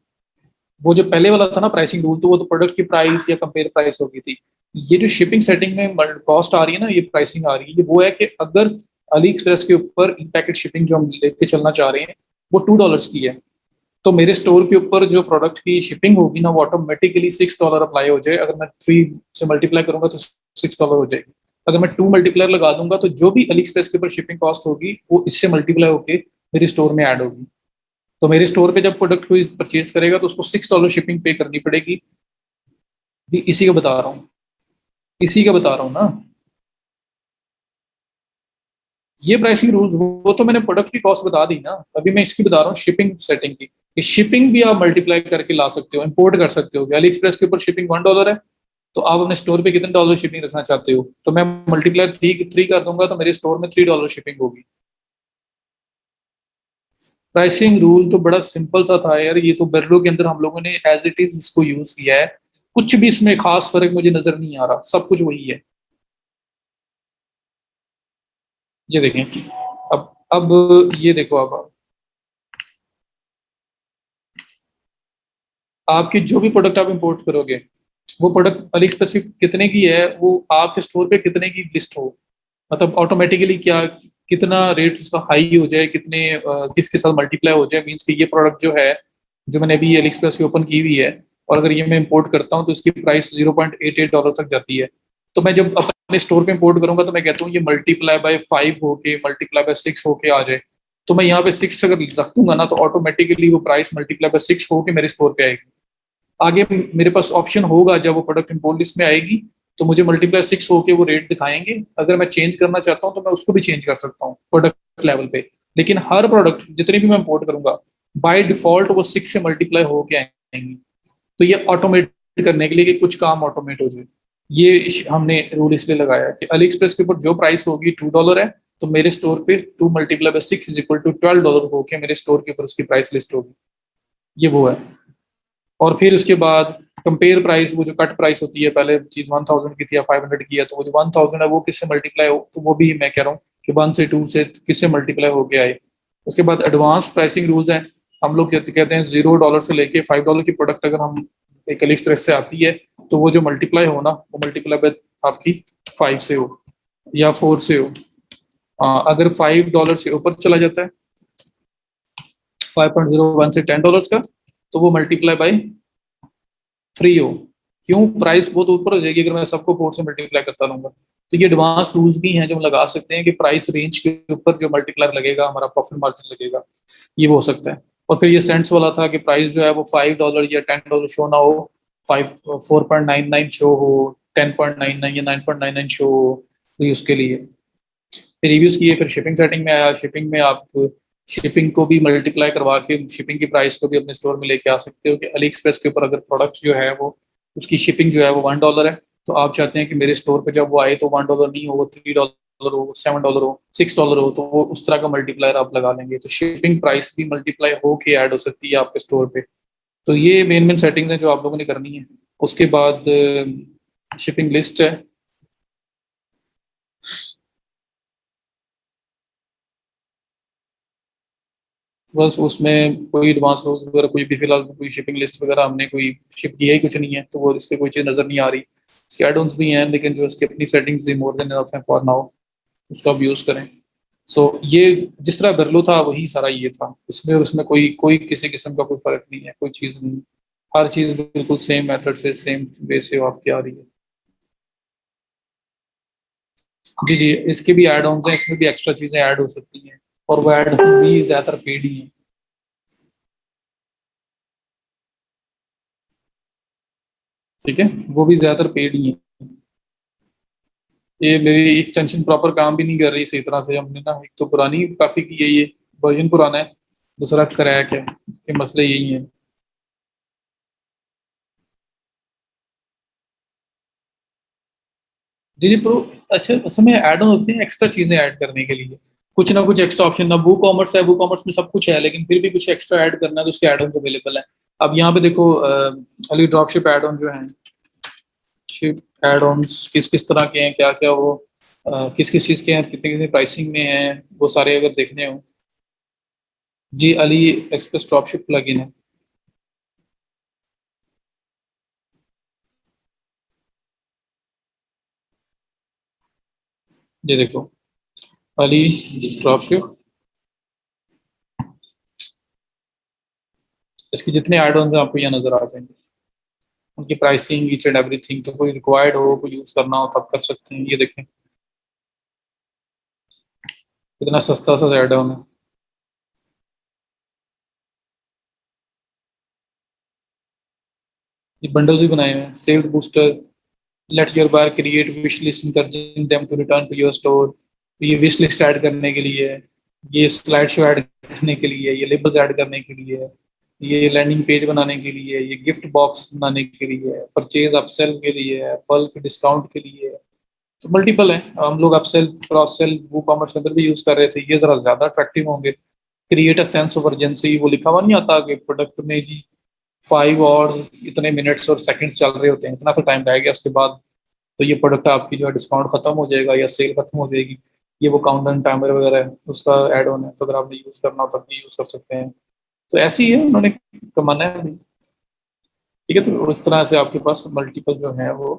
वो जो पहले वाला था ना प्राइसिंग रूल, तो वो तो प्रोडक्ट की प्राइस या कंपेयर प्राइस होगी थी। ये जो शिपिंग सेटिंग में कॉस्ट आ रही है ना, ये प्राइसिंग आ रही है, ये वो है कि अगर अली एक्सप्रेस के ऊपर इन पैकेट शिपिंग जो हम लेके चलना चाह रहे हैं वो $2 की है, तो मेरे स्टोर के ऊपर जो प्रोडक्ट की शिपिंग होगी ना वो ऑटोमेटिकली $6 अप्लाई हो जाए। अगर मैं 3 से मल्टीप्लाई करूंगा तो $6 हो जाएगी। अगर मैं 2 मल्टीप्लायर लगा दूंगा तो जो भी अली एक्सप्रेस के ऊपर शिपिंग कॉस्ट होगी वो इससे मल्टीप्लाई होकर मेरे स्टोर में ऐड होगी। तो मेरे स्टोर पे जब प्रोडक्ट कोई परचेज करेगा तो उसको $6 शिपिंग पे करनी पड़ेगी। भी इसी का बता रहा हूँ, इसी का बता रहा हूँ ना। ये प्राइसिंग रूल्स वो तो मैंने प्रोडक्ट की कॉस्ट बता दी ना, अभी मैं इसकी बता रहा हूँ शिपिंग सेटिंग की, कि शिपिंग भी आप मल्टीप्लाई करके ला सकते हो, इंपोर्ट कर सकते हो। अली एक्सप्रेस के ऊपर शिपिंग $1 है, तो आप अपने स्टोर पे कितने डॉलर शिपिंग रखना चाहते हो, तो मैं मल्टीप्लाई थ्री कर दूंगा तो मेरे स्टोर में $3 शिपिंग होगी। प्राइसिंग रूल तो बड़ा सिंपल सा था यार, ये तो बेरलो के अंदर हम लोगों ने एज इट इज इसको यूज किया है, कुछ भी इसमें खास फर्क मुझे नजर नहीं आ रहा, सब कुछ वही है। ये देखें, अब ये देखो, अब आपकी जो भी प्रोडक्ट आप इंपोर्ट करोगे वो प्रोडक्ट अली स्पेसिफिक कितने की है, वो आपके स्टोर पे कितने की लिस्ट हो, मतलब ऑटोमेटिकली क्या कितना रेट उसका हाई हो जाए, कितने किसके साथ मल्टीप्लाई हो जाए, मीन्स कि ये प्रोडक्ट जो है जो मैंने अभी अली एक्सप्रेस पे ओपन की हुई है, और अगर ये मैं इंपोर्ट करता हूँ तो इसकी प्राइस $0.88 तक जाती है। तो मैं जब अपने स्टोर पे इंपोर्ट करूंगा तो मैं कहता हूँ ये मल्टीप्लाई बाय 5 होके मल्टीप्लाई बाय 6 होके आ जाए, तो मैं यहाँ पे 6 अगर रख दूंगा ना तो ऑटोमेटिकली वो प्राइस मल्टीप्लाई बाय 6 होके मेरे स्टोर पे आएगी। आगे मेरे पास ऑप्शन होगा जब वो प्रोडक्ट इंपोर्ट लिस्ट में आएगी तो मुझे मल्टीप्लाई 6 होके वो रेट दिखाएंगे, अगर मैं चेंज करना चाहता हूँ तो मैं उसको भी चेंज कर सकता हूँ प्रोडक्ट लेवल पे। लेकिन हर प्रोडक्ट जितने भी मैं इंपोर्ट करूंगा बाय डिफॉल्ट वो 6 से मल्टीप्लाई होके आएंगी। तो ये ऑटोमेट करने के लिए कि कुछ काम ऑटोमेट हो जाए, ये हमने रूल इसलिए लगाया कि अली एक्सप्रेस के ऊपर जो प्राइस होगी $2 है, तो मेरे स्टोर पे 2 multiply by 6 is equal to $12 होके मेरे स्टोर के ऊपर उसकी प्राइस लिस्ट होगी। ये वो है। और फिर उसके बाद कंपेयर प्राइस, वो जो कट प्राइस होती है, पहले चीज 1000 की थी या 500 की है, तो वो जो 1000 है वो किससे मल्टीप्लाई हो, तो वो भी मैं कह रहा हूँ कि 1 से 2 से किससे मल्टीप्लाई हो गया है। उसके बाद एडवांस प्राइसिंग रूल्स हैं, हम लोग कहते हैं $0 से लेके $5 की प्रोडक्ट अगर हम एक अली एक्सप्रेस से आती है तो वो जो मल्टीप्लाई हो ना वो मल्टीप्लाई बाय आपकी 5 से हो या 4 से हो। अगर $5 से ऊपर चला जाता है 5.01 से $10 का, तो वो मल्टीप्लाई बाय 3 हो। क्यों, प्राइस बहुत ऊपर हो जाएगी अगर मैं सबको 4 से मल्टीप्लाई करता रहूंगा। तो ये एडवांस रूल्स भी हैं जो हम लगा सकते हैं कि प्राइस रेंज के ऊपर जो मल्टीप्लायर लगेगा हमारा प्रॉफिट मार्जिन लगेगा, ये वो हो सकता है। और फिर ये सेंट्स वाला था कि प्राइस जो है वो $5 या $10 शो ना हो, 4.99 शो हो, 10.99 या 9.99 शो हो, तो ये उसके लिए फिर रिव्यूज किए। फिर शिपिंग सेटिंग में आया, शिपिंग में आप शिपिंग को भी मल्टीप्लाई करवा के शिपिंग की प्राइस को भी अपने स्टोर में लेके आ सकते हो कि अली एक्सप्रेस के ऊपर अगर प्रोडक्ट जो है वो उसकी शिपिंग जो है वो $1 है, तो आप चाहते हैं कि मेरे स्टोर पे जब वो आए तो $1 नहीं हो, वो $3 हो, $7 हो, $6 हो, तो वो उस तरह का मल्टीप्लायर आप लगा लेंगे, तो शिपिंग प्राइस भी मल्टीप्लाई होके ऐड हो सकती है आपके स्टोर पे। तो ये मेन मेन सेटिंग्स है जो आप लोगों ने करनी है। उसके बाद शिपिंग लिस्ट है। बस उसमें कोई एडवांस रोज वगैरह कोई भी फिलहाल कोई शिपिंग लिस्ट वगैरह हमने कोई शिप किया ही कुछ नहीं है, तो वो इसके कोई चीज़ नज़र नहीं आ रही। इसके एड भी हैं लेकिन जो इसकी अपनी सेटिंग्स थी मोर देन इनफ है फॉर नाउ, उसको आप यूज़ करें। सो ये जिस तरह बरलो था वही सारा ये था, इसमें और उसमें कोई कोई किसी किस्म का कोई फर्क नहीं है, कोई चीज़ नहीं। हर चीज़ बिल्कुल सेम मेथड से सेम वे से आपकी आ रही है। जी जी, इसके भी ऐड ऑन हैं, इसमें भी एक्स्ट्रा चीजें ऐड हो सकती हैं, और वो ऐड भी ज्यादातर पेड ही हैं। ठीक है, वो भी ज्यादातर पेड ही हैं। ये मेरी एक्सटेंशन प्रॉपर काम भी नहीं कर रही सही तरह से। हमने ना, एक तो पुरानी काफी की है, ये वर्जन पुराना है, दूसरा क्रैक है, इसके मसले यही हैं। जी जी प्रो। अच्छा, उसमें ऐड ऑन होते हैं एक्स्ट्रा चीजें ऐड करने के लिए, कुछ ना कुछ एक्स्ट्रा ऑप्शन। ना वो कॉमर्स है, वो कॉमर्स में सब कुछ है, लेकिन फिर भी कुछ एक्स्ट्रा ऐड करना है तो उसके एड ऑन अवेलेबल है। अब यहाँ पे देखो, अली ड्रॉपशिप एड ऑन जो है, शिप एड ऑन्स किस किस तरह के हैं, क्या क्या वो किस किस चीज़ के हैं, कितने कितने प्राइसिंग में हैं, वो सारे अगर देखने हो। जी, अली एक्सप्रेस ड्रॉपशिप प्लगइन है। ये देखो, अली ड्रॉपशिप, इसके जितने एड ऑन्स हैं आपको यहाँ नजर आ जाएंगे, उनकी प्राइसिंग ईच एंड एवरीथिंग। तो कोई रिक्वायर्ड हो, कोई यूज करना हो तब कर सकते हैं। ये देखें कितना सस्ता सा एड ऑन है। ये बंडल भी बनाए हुए हैं, saved booster, let your buyer create wish list encouraging them to return to your store। ये विश लिस्ट ऐड करने के लिए है, ये स्लाइड शो ऐड करने के लिए, ये लेबल्स ऐड करने के लिए है, ये लैंडिंग पेज बनाने के लिए, ये गिफ्ट बॉक्स बनाने के लिए है, परचेज अपसेल के लिए है, बल्क डिस्काउंट के लिए है। तो मल्टीपल है। हम लोग अपसेल क्रॉस सेल वो कॉमर्स के अंदर भी यूज कर रहे थे, ये जरा ज्यादा अट्रैक्टिव होंगे। Create a sense of urgency, वो लिखा हुआ नहीं आता कि प्रोडक्ट में जी 5 और इतने मिनट्स और सेकंड्स चल रहे होते हैं, इतना सा टाइम रह गया उसके बाद तो ये प्रोडक्ट आपकी जो है डिस्काउंट खत्म हो जाएगा या सेल खत्म हो जाएगी। ये वो काउंटडाउन टाइमर वगैरह है, उसका ऐड ऑन है, तो अगर आपने यूज करना हो तब भी यूज कर सकते हैं। तो ऐसे ही है, उन्होंने कमाना है अभी। ठीक है, तो उस तरह से आपके पास मल्टीपल जो है वो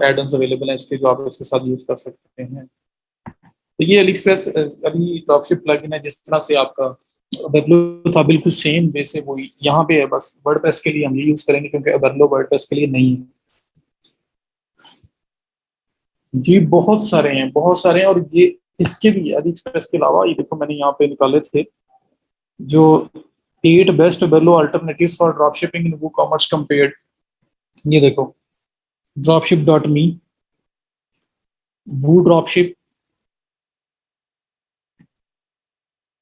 एड ऑन अवेलेबल है इसके, जो आप इसके साथ यूज कर सकते हैं। तो ये अली एक्सप्रेस अभी ड्रॉपशिप प्लगइन है। जिस तरह से आपका वेबलो था, बिल्कुल सेम वैसे वो यहाँ पे है, बस वर्डप्रेस के लिए हम ये यूज करेंगे क्योंकि वेबलो वर्डप्रेस के लिए नहीं है। जी बहुत सारे हैं, बहुत सारे हैं। और ये इसके भी अली एक्सप्रेस के अलावा ये देखो मैंने यहाँ पे निकाले थे, जो 8 बेस्ट वेलो alternatives for drop shipping in Woo commerce compared. ये देखो, dropship dot me, Woo dropship,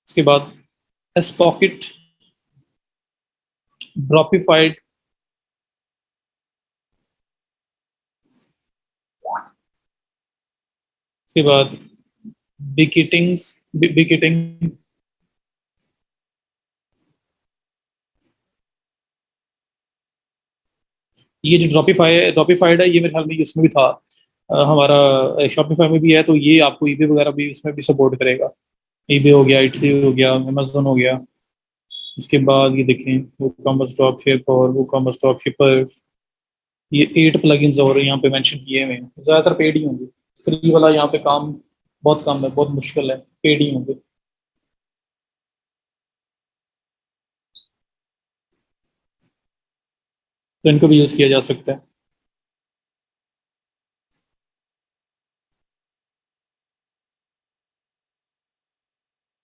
उसके बाद एस पॉकेट, ड्रॉपिफाइड, उसके बाद बिकिटिंग्स, बिकिटिंग। ये जो ड्रॉपिफाइड है, ये मेरे ख्याल में इसमें भी था। हमारा शॉपिफाई में भी है, तो ये आपको ईबे वगैरह भी उसमें भी सपोर्ट करेगा। ईबे हो गया, इट्सी हो गया, अमेजोन हो गया। उसके बाद ये देखें, वो कॉमर्स ड्रॉप शिप और वो कॉमर्स ड्रॉप शिपर, ये 8 प्लगइन्स और यहाँ पे मेंशन किए हुए हैं। ज़्यादातर पेड ही होंगे, फ्री वाला यहाँ पे काम बहुत कम है, बहुत मुश्किल है, पेड ही होंगे। तो इनको भी यूज़ किया जा सकता है।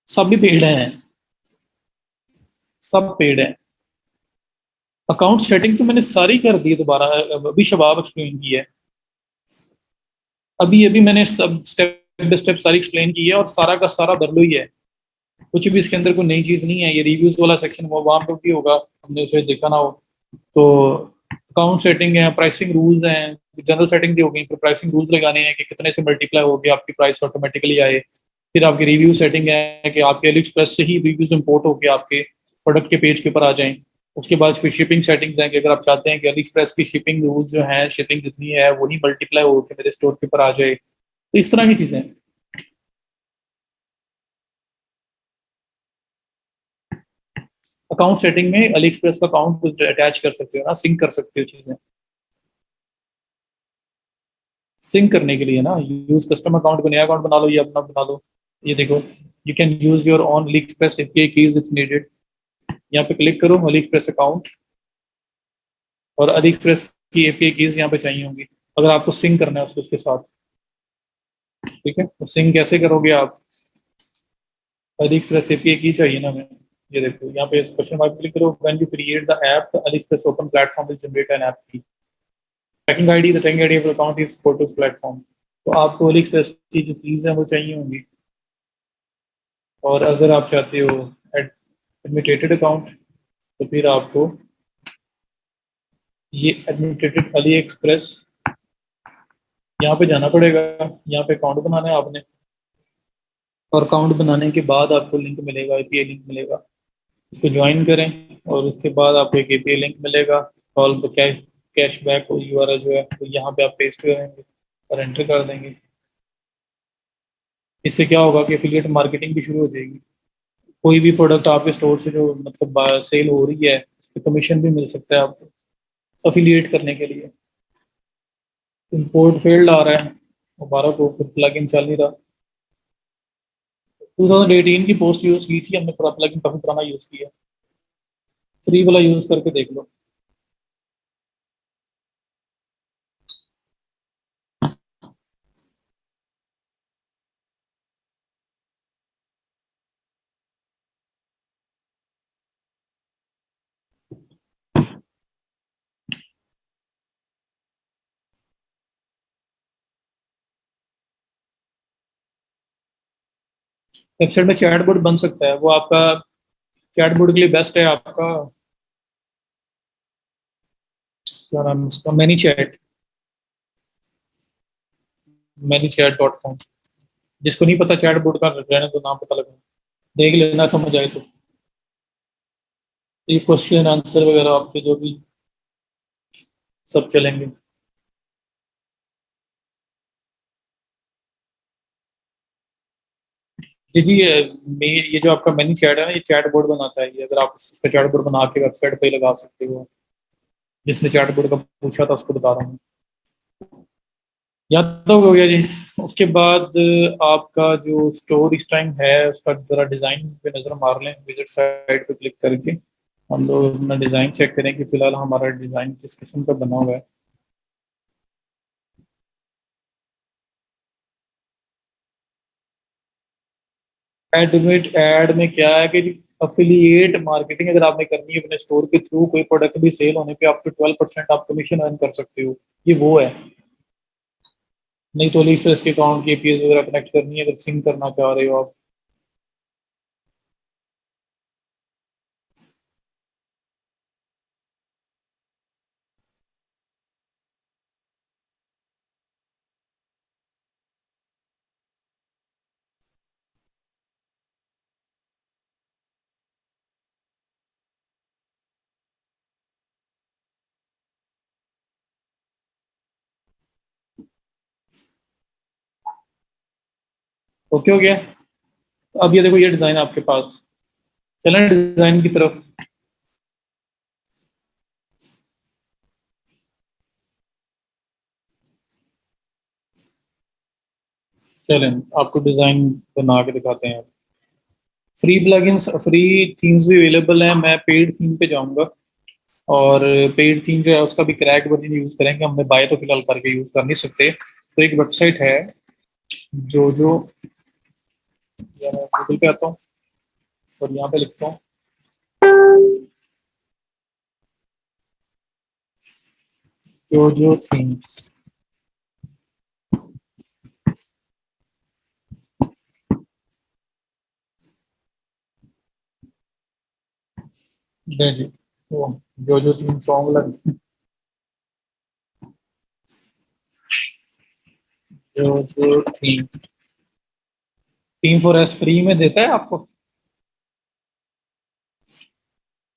सब भी पेड हैं, सब पेड है। अकाउंट सेटिंग तो मैंने सारी कर दी है दोबारा, अभी शबाब एक्सप्लेन की है। अभी अभी मैंने सब स्टेप बाय स्टेप सारी एक्सप्लेन की है, और सारा का सारा बदलो ही है। कुछ भी इसके अंदर कोई नई चीज़ नहीं है। ये रिव्यूज वाला सेक्शन वो वहाँ पे भी होगा, हमने उसे देखा ना हो। तो अकाउंट सेटिंग है, प्राइसिंग रूल्स हैं, जनरल सेटिंग्स हो गई, फिर प्राइसिंग रूल्स लगाने हैं कि कितने से मल्टीप्लाई हो गया आपकी प्राइस ऑटोमेटिकली आए। फिर आपकी रिव्यू सेटिंग है कि आपके अली एक्सप्रेस से ही रिव्यूज इंपोर्ट होकर आपके प्रोडक्ट के पेज के ऊपर आ जाएं। उसके बाद फिर शिपिंग सेटिंग्स हैं कि अगर आप चाहते हैं कि अली एक्सप्रेस की शिपिंग रूल्स जो है, शिपिंग जितनी है वही मल्टीप्लाई होकर मेरे स्टोर के ऊपर आ जाए। तो इस तरह की चीज़ें हैं। अकाउंट सेटिंग में अली एक्सप्रेस का अकाउंट अटैच कर सकते हो ना, सिंक कर सकते हो चीज़ें। सिंक करने के लिए ना, यूज कस्टम अकाउंट को नया अकाउंट बना लो या अपना बना लो। ये देखो, you can use your on Ali express API keys if needed. यहाँ पे क्लिक करो, अली एक्सप्रेस अकाउंट, और अली एक्सप्रेस की एपीआई कीज यहाँ पे चाहिए होंगी अगर आपको सिंक करना है उसको उसके साथ। ठीक है, तो सिंक कैसे करोगे आप? अली एक्सप्रेस एपीआई की चाहिए ना हमें। ये देखो यहाँ पे क्वेश्चन मार्क क्लिक करो, when you create the app AliExpress open platform will generate an app की tracking ID, the tracking ID of account is for this platform. तो आपको अली एक्सप्रेस की जो फीस है वो चाहिए होंगी। और अगर आप चाहते हो एडमिटेड अकाउंट, तो फिर आपको ये एडमिटेड अली एक्सप्रेस यहाँ पे जाना पड़ेगा। यहाँ पे अकाउंट बनाना है आपने, और अकाउंट बनाने के बाद आपको लिंक मिलेगा, एपीआई लिंक मिलेगा। उसको ज्वाइन करें और उसके बाद आपको एक एपीआई लिंक मिलेगा। कॉल तो कैशबैक और यूआरएल जो है तो यहाँ पे आप पेस्ट करेंगे और एंटर कर देंगे। इससे क्या होगा कि एफिलिएट मार्केटिंग भी शुरू हो जाएगी। कोई भी प्रोडक्ट आपके स्टोर से जो मतलब सेल हो रही है, उस पर कमीशन भी मिल सकता है आपको अफिलिएट करने के लिए। इंपोर्ट फेल्ड आ रहा है दोबारा, को फिर प्लग इन चल नहीं रहा। 2018 की पोस्ट यूज़ की थी हमने, पूरा प्लग इन काफ़ी पुराना यूज़ किया। फ्री वाला यूज़ करके देख लो। वेबसाइट में चैटबॉट बन सकता है, वो आपका चैटबॉट के लिए बेस्ट है आपका, क्या नाम है उसका, मैनी चैट.com। जिसको नहीं पता चैटबॉट का, रहने तो नाम पता लगा, देख लेना समझ आए तो। ये क्वेश्चन आंसर वगैरह आपके जो भी सब चलेंगे। जी जी, ये जो आपका मैनी चैट है ना, ये चैट बोर्ड बनाता है। ये अगर आप उसका चैट बोर्ड बना के वेबसाइट पे ही लगा सकते हो। जिसने चैट बोर्ड का पूछा था उसको बता रहा हूँ। याद तो हो गया जी। उसके बाद आपका जो स्टोर इस टाइम है उसका जरा डिज़ाइन पे नज़र मार लें, विजिट साइट पे क्लिक करके। हम लोग अपना डिज़ाइन चेक करें कि फिलहाल हमारा डिज़ाइन किस किस्म का बना हुआ है। ऐड में क्या है कि अफिलिएट मार्केटिंग अगर आपने करनी है अपने स्टोर के थ्रू, कोई प्रोडक्ट भी सेल होने पे आप तो 12% आप कमीशन अर्न कर सकते हो। ये वो है। नहीं तो लीस्ट इसके अकाउंट की एपीएस वगैरह कनेक्ट करनी है, अगर सिंक करना चाह रहे हो आप। ओके हो गया। तो अब ये देखो, ये डिज़ाइन आपके पास। चलें डिज़ाइन की तरफ। चलें आपको डिज़ाइन बना के दिखाते हैं। फ्री प्लगइन्स, फ्री थीम्स भी अवेलेबल हैं। मैं पेड थीम पे जाऊंगा, और पेड थीम जो है उसका भी क्रैक वर्जन यूज़ करेंगे। हमने बाय तो फिलहाल करके यूज़ कर नहीं सकते। तो एक वेबसाइट है जो या मैं गूगल पे आता हूँ और यहाँ पे लिखता हूँ जो थीम्स। जी जी, वो जो थीम सॉन्ग लग, जो थीम, थीम फॉरेस्ट फ्री में देता है आपको।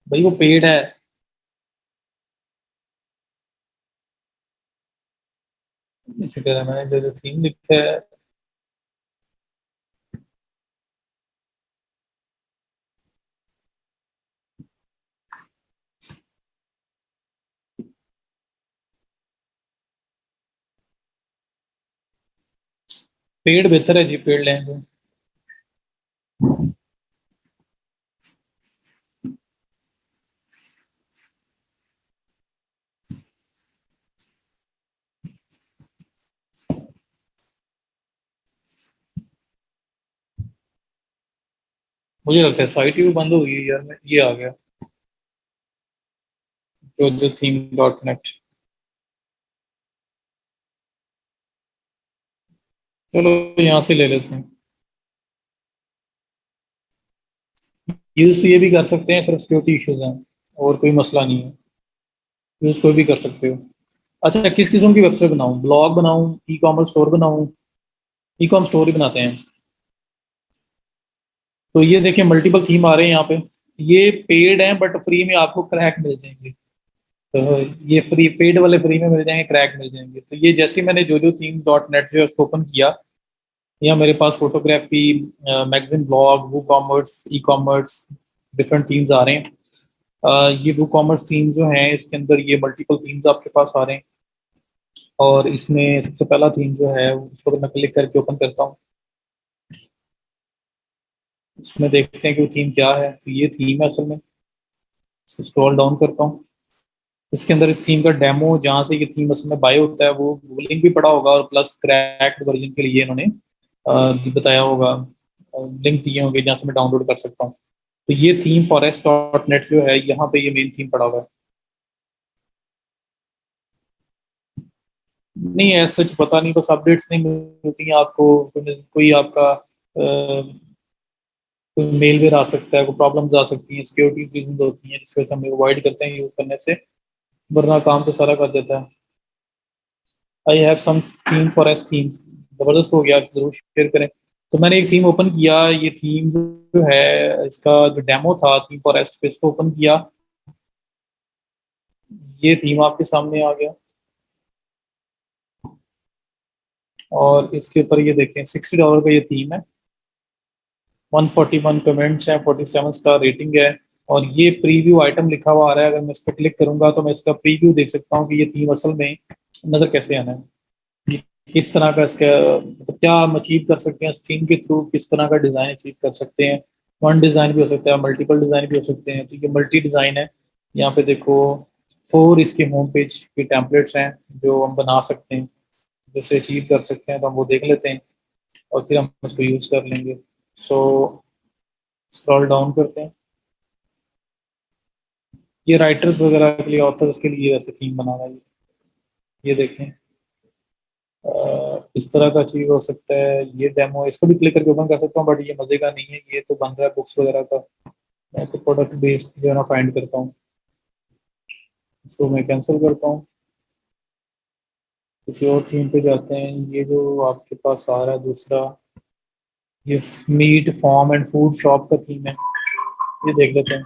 भाई वो पेड है। इसी तरह मैंने जो थीम लिखा है, पेड बेहतर है जी, पेड लेंगे। मुझे लगता है साइट ही बंद हो गई यार, मैं ये आ गया जो थीम डॉट नेट। चलो यहाँ से ले लेते हैं। यूज तो ये भी कर सकते हैं, सिर्फ सिक्योरिटी इश्यूज हैं, और कोई मसला नहीं है। यूज कोई भी कर सकते हो। अच्छा, किस किस्म की वेबसाइट बनाऊं? ब्लॉग बनाऊं, ई कॉमर्स स्टोर बनाऊं? ई कॉम स्टोर ही बनाते हैं। तो ये देखिए मल्टीपल थीम आ रहे हैं यहाँ पे। ये पेड हैं बट फ्री में आपको क्रैक मिल जाएंगे। तो ये फ्री, पेड वाले फ्री में मिल जाएंगे, क्रैक मिल जाएंगे। तो ये जैसे मैंने जो थीम डॉट नेट जो है उसको ओपन किया, यहाँ मेरे पास photography, magazine, blog, WooCommerce, ecommerce, different themes आ रहे हैं। ये वो कॉमर्स थीम जो हैं इसके अंदर ये मल्टीपल थीम्स आपके पास आ रहे हैं। और इसमें सबसे पहला थीम जो है उसको तो मैं क्लिक करके ओपन करता हूँ। इसमें देखते हैं कि वो थीम क्या है। तो ये थीम है असल में। स्क्रॉल डाउन करता हूँ। इसके अंदर इस थीम का डेमो, जहाँ से ये थीम असल में बाय होता है, वो लिंक भी पड़ा होगा, और प्लस क्रैक्ड वर्जन के लिए इन्होंने बताया होगा, लिंक दिए होंगे जहाँ से मैं डाउनलोड कर सकता हूँ। तो ये थीम फॉरेस्ट डॉट नेट जो है, यहाँ पे ये मेन थीम पड़ा हुआ है। नहीं, ऐसा सच पता नहीं, बस अपडेट्स नहीं मिलती हैं आपको। कोई आपका कोई मेलवेयर आ सकता है, कोई प्रॉब्लम्स आ सकती हैं, सिक्योरिटी रीजन होती हैं, जिसकी वजह से हम अवॉइड करते हैं यूज करने से, वरना काम तो सारा कर देता है। I have some theme for एस थीम। जबरदस्त हो गया, आप जरूर शेयर करें। तो मैंने एक थीम ओपन किया, ये थीम जो है इसका जो डेमो था थीम फॉर एस पे, इसको ओपन किया। ये थीम आपके सामने आ गया। और इसके ऊपर ये देखें, $60 का ये थीम है। 141 कमेंट्स हैं, 47 का रेटिंग है। और ये प्रीव्यू आइटम लिखा हुआ आ रहा है। अगर मैं इस पर क्लिक करूंगा तो मैं इसका प्रीव्यू देख सकता हूँ कि ये थीम असल में नजर कैसे आना है। ये किस तरह का इसका, मतलब क्या हम अचीव कर सकते हैं इस थीम के थ्रू, किस तरह का डिजाइन अचीव कर सकते हैं। वन डिजाइन भी हो सकता है, मल्टीपल डिजाइन भी हो सकते हैं। तो ये मल्टी डिजाइन है। यहाँ पे देखो, 4 इसके होम पेज के टेम्पलेट्स हैं जो हम बना सकते हैं, जैसे अचीव कर सकते हैं। तो हम वो देख लेते हैं और फिर हम उसको यूज कर लेंगे। सो स्क्रॉल डाउन करते हैं। ये राइटर्स वगैरह के लिए, ऑथर्स के लिए वैसे थीम बना रहा है ये देखें। इस तरह का चीज हो सकता है। ये डेमो, इसको भी क्लिक करके ओपन कर सकता हूँ, बट ये मजे का नहीं है। ये तो बन रहा है बुक्स वगैरह का। मैं तो प्रोडक्ट बेस्ड जो है ना फाइंड करता हूँ। इसको मैं कैंसिल करता हूँ, किसी और थीम पे जाते हैं। ये जो आपके पास आ रहा है दूसरा, ये meat farm and food shop का थीम है, ये देख लेते हैं।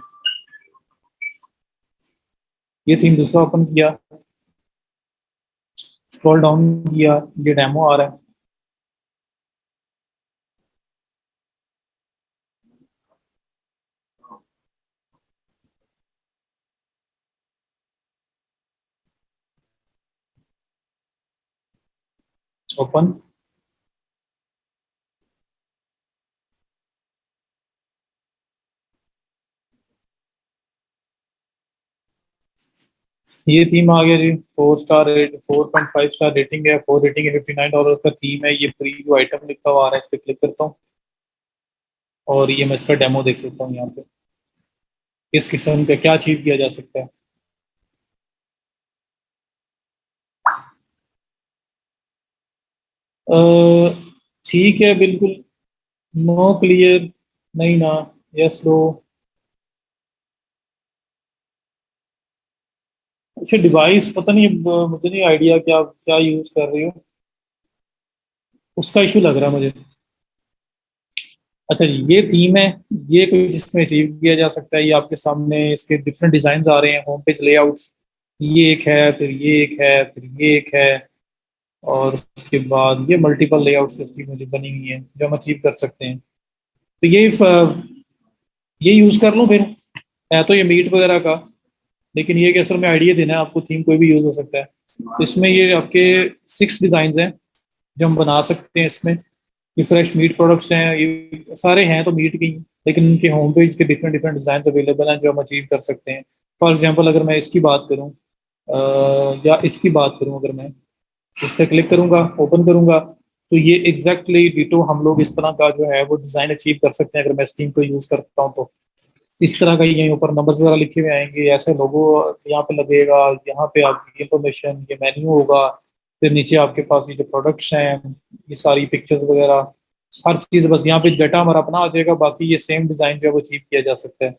ये थीम दूसरा ओपन किया, स्क्रॉल डाउन किया, ये डेमो आ रहा है। ओपन। ये थीम आ गया जी। 4 स्टार रेट, 4.5 स्टार रेटिंग है, 4 रेटिंग है, $59 का थीम है। ये प्रीव्यू आइटम लिखा हुआ आ रहा है, इस पर क्लिक करता हूँ और ये मैं इसका डेमो देख सकता हूँ यहाँ पे, किस किस्म का क्या अचीव किया जा सकता है। अ, ठीक है, बिल्कुल। नो क्लियर, नहीं ना, यस लो। अच्छा, डिवाइस पता नहीं, मुझे नहीं आइडिया क्या क्या यूज कर रही हो, उसका इशू लग रहा है मुझे। अच्छा जी, ये थीम है। ये कुछ जिसमें अचीव किया जा सकता है। ये आपके सामने इसके डिफरेंट डिजाइन आ रहे हैं, होम पेज लेआउट्स। ये एक है, फिर ये एक है, फिर ये एक है। और उसके बाद ये मल्टीपल लेआउट्स इसकी मुझे बनी हुई है जो हम अचीव कर सकते हैं। तो ये यूज कर लूँ फिर। है तो ये मीट वगैरह का, लेकिन ये कि असल में आइडिया देना है आपको, थीम कोई भी यूज हो सकता है। इसमें ये आपके 6 डिजाइन हैं जो हम बना सकते हैं इसमें। ये फ्रेश मीट प्रोडक्ट्स हैं, ये सारे हैं तो मीट की, लेकिन इनके होम पेज के डिफरेंट डिफरेंट डिजाइन अवेलेबल हैं जो हम अचीव कर सकते हैं। फॉर एग्जांपल अगर मैं इसकी बात करूं, या इसकी बात करूं, अगर मैं इस पर क्लिक करूंगा, ओपन करूंगा, तो ये एग्जैक्टली डिटो हम लोग इस तरह का जो है वो डिज़ाइन अचीव कर सकते हैं अगर मैं स्टीम को यूज़ करता हूँ तो। इस तरह का यहीं ऊपर नंबर्स वगैरह लिखे हुए आएंगे, ऐसे लोगो यहाँ पे लगेगा, यहाँ पे आपकी इंफॉर्मेशन, ये मेन्यू होगा, फिर नीचे आपके पास ये जो प्रोडक्ट्स हैं, ये सारी पिक्चर्स वगैरह, हर चीज़, बस यहाँ पे डाटा हमारा अपना आ जाएगा, बाकी ये सेम डिज़ाइन जो है वो अचीव किया जा सकता है।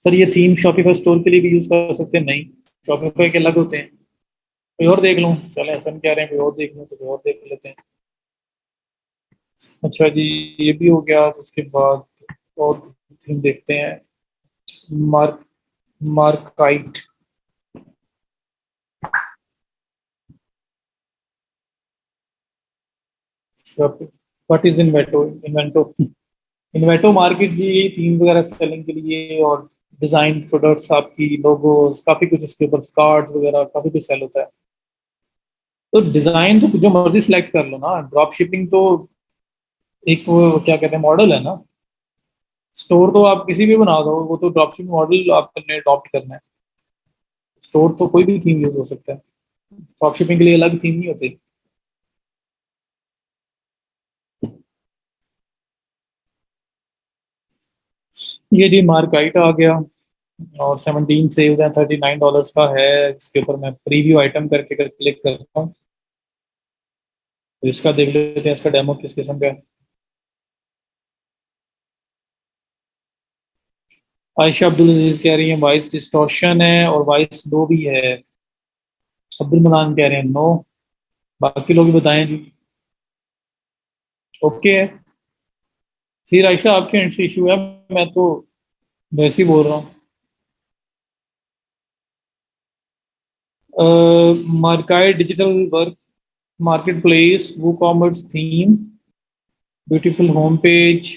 सर ये थीम शॉपिफाई स्टोर के लिए भी यूज़ कर सकते हैं? नहीं, शॉपिफाई के अलग होते हैं। कोई और देख लूँ? चले, ऐसा नहीं कह रहे हैं, कोई और देख लूँ तो कोई और देख लेते हैं। अच्छा जी, ये भी हो गया, तो उसके बाद और थीम देखते हैं। Mark market. What is Envato? Envato Envato market जी, यही थीम वगैरह सेलिंग के लिए, और डिजाइन प्रोडक्ट्स, आपकी लोगोस, काफी कुछ इसके ऊपर, कार्ड्स वगैरह काफी कुछ सेल होता है। तो डिजाइन तो जो मर्जी सिलेक्ट कर लो ना, ड्रॉप शिपिंग तो एक वो क्या कहते हैं, मॉडल है ना। स्टोर तो आप किसी भी बना दो, वो तो ड्रॉप शिपिंग मॉडल आपने अडॉप्ट करना है। स्टोर तो कोई भी थीम यूज हो सकता है, ड्रॉप शिपिंग के लिए अलग थीम नहीं होती। ये जी मार्काइट आ गया, और 17 सेल्स हैं, $39 का है। इसके ऊपर मैं प्रीव्यू आइटम करके क्लिक करता हूँ, तो इसका देख लेते हैं, इसका डेमो किस किस्म का है। आयशा अब्दुल अजीज कह रही है वॉइस डिस्टॉर्शन है और वॉइस लो भी है। अब्दुल मनान कह रहे हैं नो। बाकी लोग भी बताएं जी। ओके है। फिर आयशा आपके एंड से इशू है, मैं तो वैसे ही बोल रहा हूँ। मार्काइट डिजिटल वर्क मार्केट प्लेस वो commerce theme beautiful home page.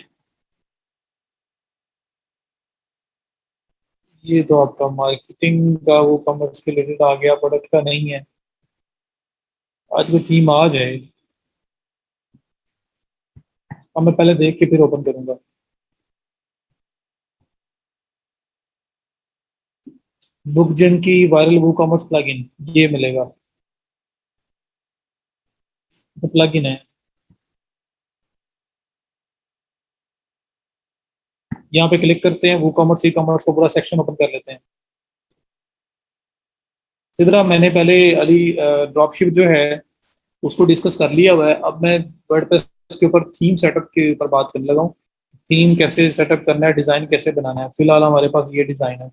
ये तो आपका मार्केटिंग का वो कॉमर्स के रिलेटेड आ गया, प्रोडक्ट का नहीं है। आज कोई थीम आ जाए, अब मैं पहले देख के फिर ओपन करूंगा। बुकजन की वायरल वो कॉमर्स प्लगइन, ये मिलेगा, तो प्लगइन है। यहाँ पे क्लिक करते हैं, वो कॉमर्स ई कॉमर्स को पूरा सेक्शन ओपन कर लेते हैं। सिदरा मैंने पहले अली ड्रॉपशिप जो है उसको डिस्कस कर लिया हुआ है, अब मैं वर्डप्रेस के ऊपर थीम सेटअप के ऊपर बात करने लगा हूँ। थीम कैसे सेटअप करना है, डिज़ाइन कैसे बनाना है। फिलहाल हमारे पास ये डिज़ाइन है,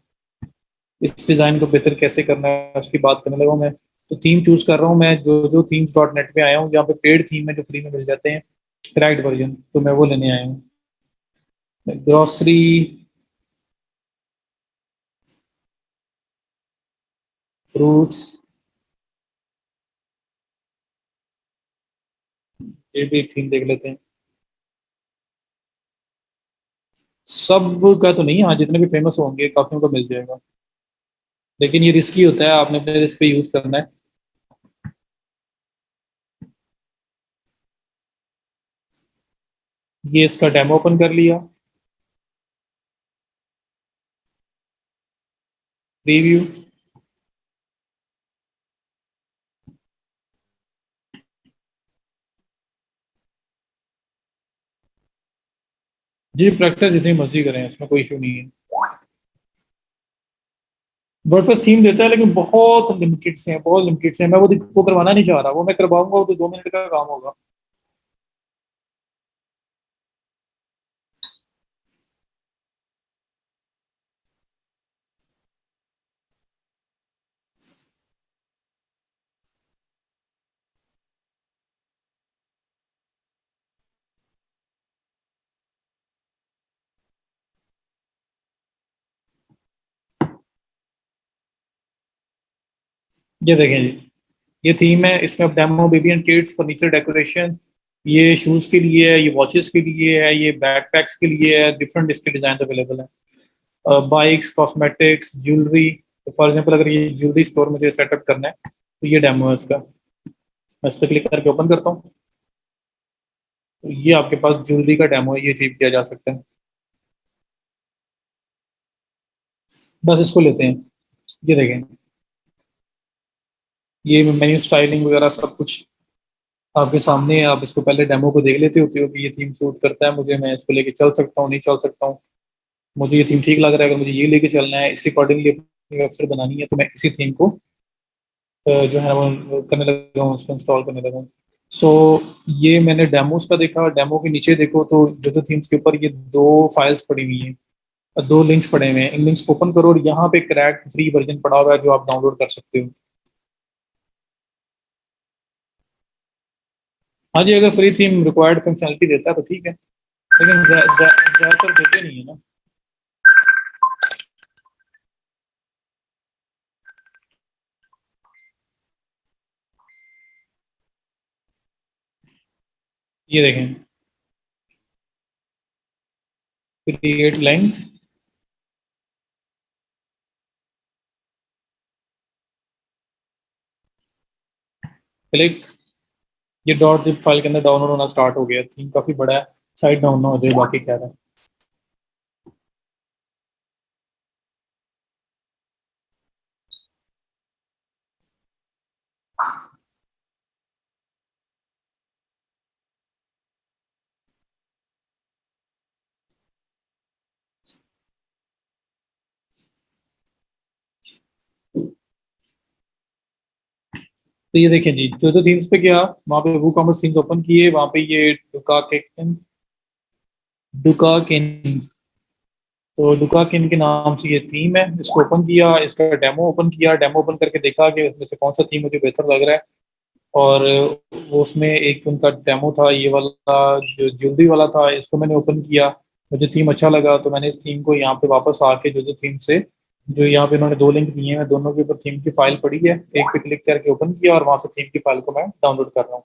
इस डिज़ाइन को बेहतर कैसे करना है उसकी बात करने लगा हूँ मैं। तो थीम चूज कर रहा हूँ मैं, जो जो थीम्स डॉट नेट पे आया हूँ, यहाँ पे पेड थीम है जो फ्री में मिल जाते हैं, क्रैक्ड वर्जन, तो मैं वो लेने आया हूँ। ग्रॉसरी, फ्रूट्स, ये भी थीम देख लेते हैं। सब का तो नहीं, हाँ जितने भी फेमस होंगे काफियों को मिल जाएगा, लेकिन ये रिस्की होता है, आपने अपने रिस्क पे यूज करना है। ये इसका डेमो ओपन कर लिया, प्रीव्यू। जी प्रैक्टिस जितनी मर्जी करें, इसमें कोई इशू नहीं है। वर्डप्रेस थीम देता है लेकिन बहुत लिमिटेड से हैं, बहुत लिमिटेड से हैं। मैं वो करवाना नहीं चाह रहा, वो मैं करवाऊंगा वो तो 2 मिनट का काम होगा। ये देखें जी, ये थीम है, इसमें अब demo baby and kids furniture decoration, ये शूज के लिए है, ये वॉचेस के लिए है, ये बैकपैक्स के लिए है, डिफरेंट इसके डिजाइन अवेलेबल हैं। Bikes, cosmetics, jewellery. तो फॉर एग्जांपल अगर ये ज्वेलरी स्टोर मुझे सेटअप करना है तो ये डेमो है इसका। मैं इस पर क्लिक करके ओपन करता हूँ, तो ये आपके पास ज्वेलरी का डेमो है, ये अचीव किया जा सकता है। बस इसको लेते हैं, ये देखें। ये मेन्यू स्टाइलिंग वगैरह सब कुछ आपके सामने है। आप इसको पहले डेमो को देख लेते होते हो कि ये थीम सूट करता है मुझे, मैं इसको लेके चल सकता हूँ नहीं चल सकता हूँ, मुझे ये थीम ठीक लग रहा है, अगर मुझे ये लेके चलना है इसके अकॉर्डिंगली अपनी वेबसाइट बनानी है तो मैं इसी थीम को जो है वो करने लगा हूँ, उसको इंस्टॉल करने लगा हूँ। सो ये मैंने डेमोस का देखा। डेमो के नीचे देखो तो जो थीम्स के ऊपर ये दो फाइल्स पड़ी हुई हैं और दो लिंक्स पड़े हुए हैं, इन लिंक्स को ओपन करो और यहाँ पे क्रैक फ्री वर्जन पड़ा हुआ है जो आप डाउनलोड कर सकते हो। हाँ जी, अगर फ्री थीम रिक्वायर्ड फंक्शनलिटी देता है तो ठीक है, लेकिन ज़्यादातर देते नहीं है ना। ये देखें, क्रिएट लिंक, क्लिक, ये डॉट जिप फाइल के अंदर डाउनलोड होना स्टार्ट हो गया। थीम काफ़ी बड़ा है, साइड डाउन ना हो जाए, बाकी क्या है। तो ये देखें जी, जो थीम्स पे गया वहाँ पे वो कॉमर्स थीम्स ओपन किए, वहाँ पे ये डुका किन, तो डुका किन के नाम से ये थीम है। इसको ओपन किया, इसका डेमो ओपन किया, डेमो ओपन करके देखा कि उसमें से कौन सा थीम मुझे बेहतर लग रहा है। और वो उसमें एक उनका डेमो था ये वाला, जो ज्वेलरी वाला था, इसको मैंने ओपन किया। मुझे थीम अच्छा लगा तो मैंने इस थीम को यहाँ पे वापस आके जो थीम से, जो यहाँ पे उन्होंने दो लिंक दिए हैं, दोनों के ऊपर थीम की फाइल पड़ी है, एक पे क्लिक करके ओपन किया और वहां से थीम की फाइल को मैं डाउनलोड कर रहा हूँ।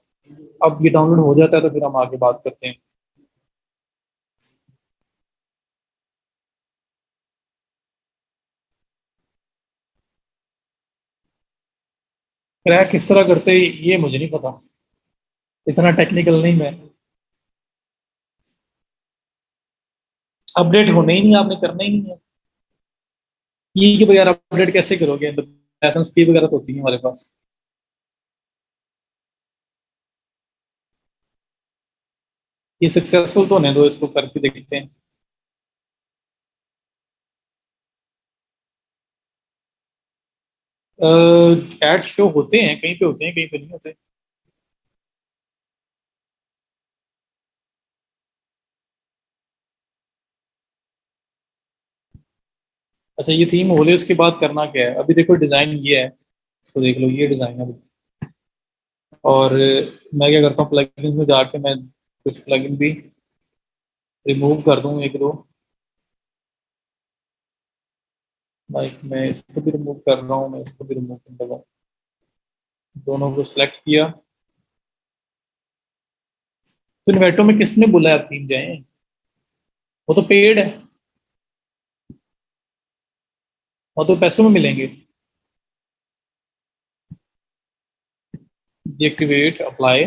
अब ये डाउनलोड हो जाता है तो फिर हम आगे बात करते हैं। क्रैक किस तरह करते हैं ये मुझे नहीं पता, इतना टेक्निकल नहीं मैं। अपडेट होना ही नहीं, आपने करना ही नहीं है। की के बगैर अपडेट कैसे करोगे, लाइसेंस की वगैरह तो होती है हमारे पास। ये सक्सेसफुल तो होने दो, इसको करके देखते हैं। एड्स शो होते हैं, कहीं पे होते हैं कहीं पे नहीं होते। अच्छा, ये थीम होले उसके बाद करना क्या है? अभी देखो डिजाइन ये है, इसको देख लो, ये डिजाइन है। और मैं क्या करता हूँ, प्लगइन्स में जाके मैं कुछ प्लगइन भी रिमूव कर दूँ एक दो। लाइक मैं इसको भी रिमूव कर रहा हूँ, मैं इसको भी रिमूव कर लगा, दोनों को सिलेक्ट किया। तो इन्वेटो में किसने बोला आप थीम जाए, वो तो पेड है, वो तो पैसों में मिलेंगे। Deactivate, apply.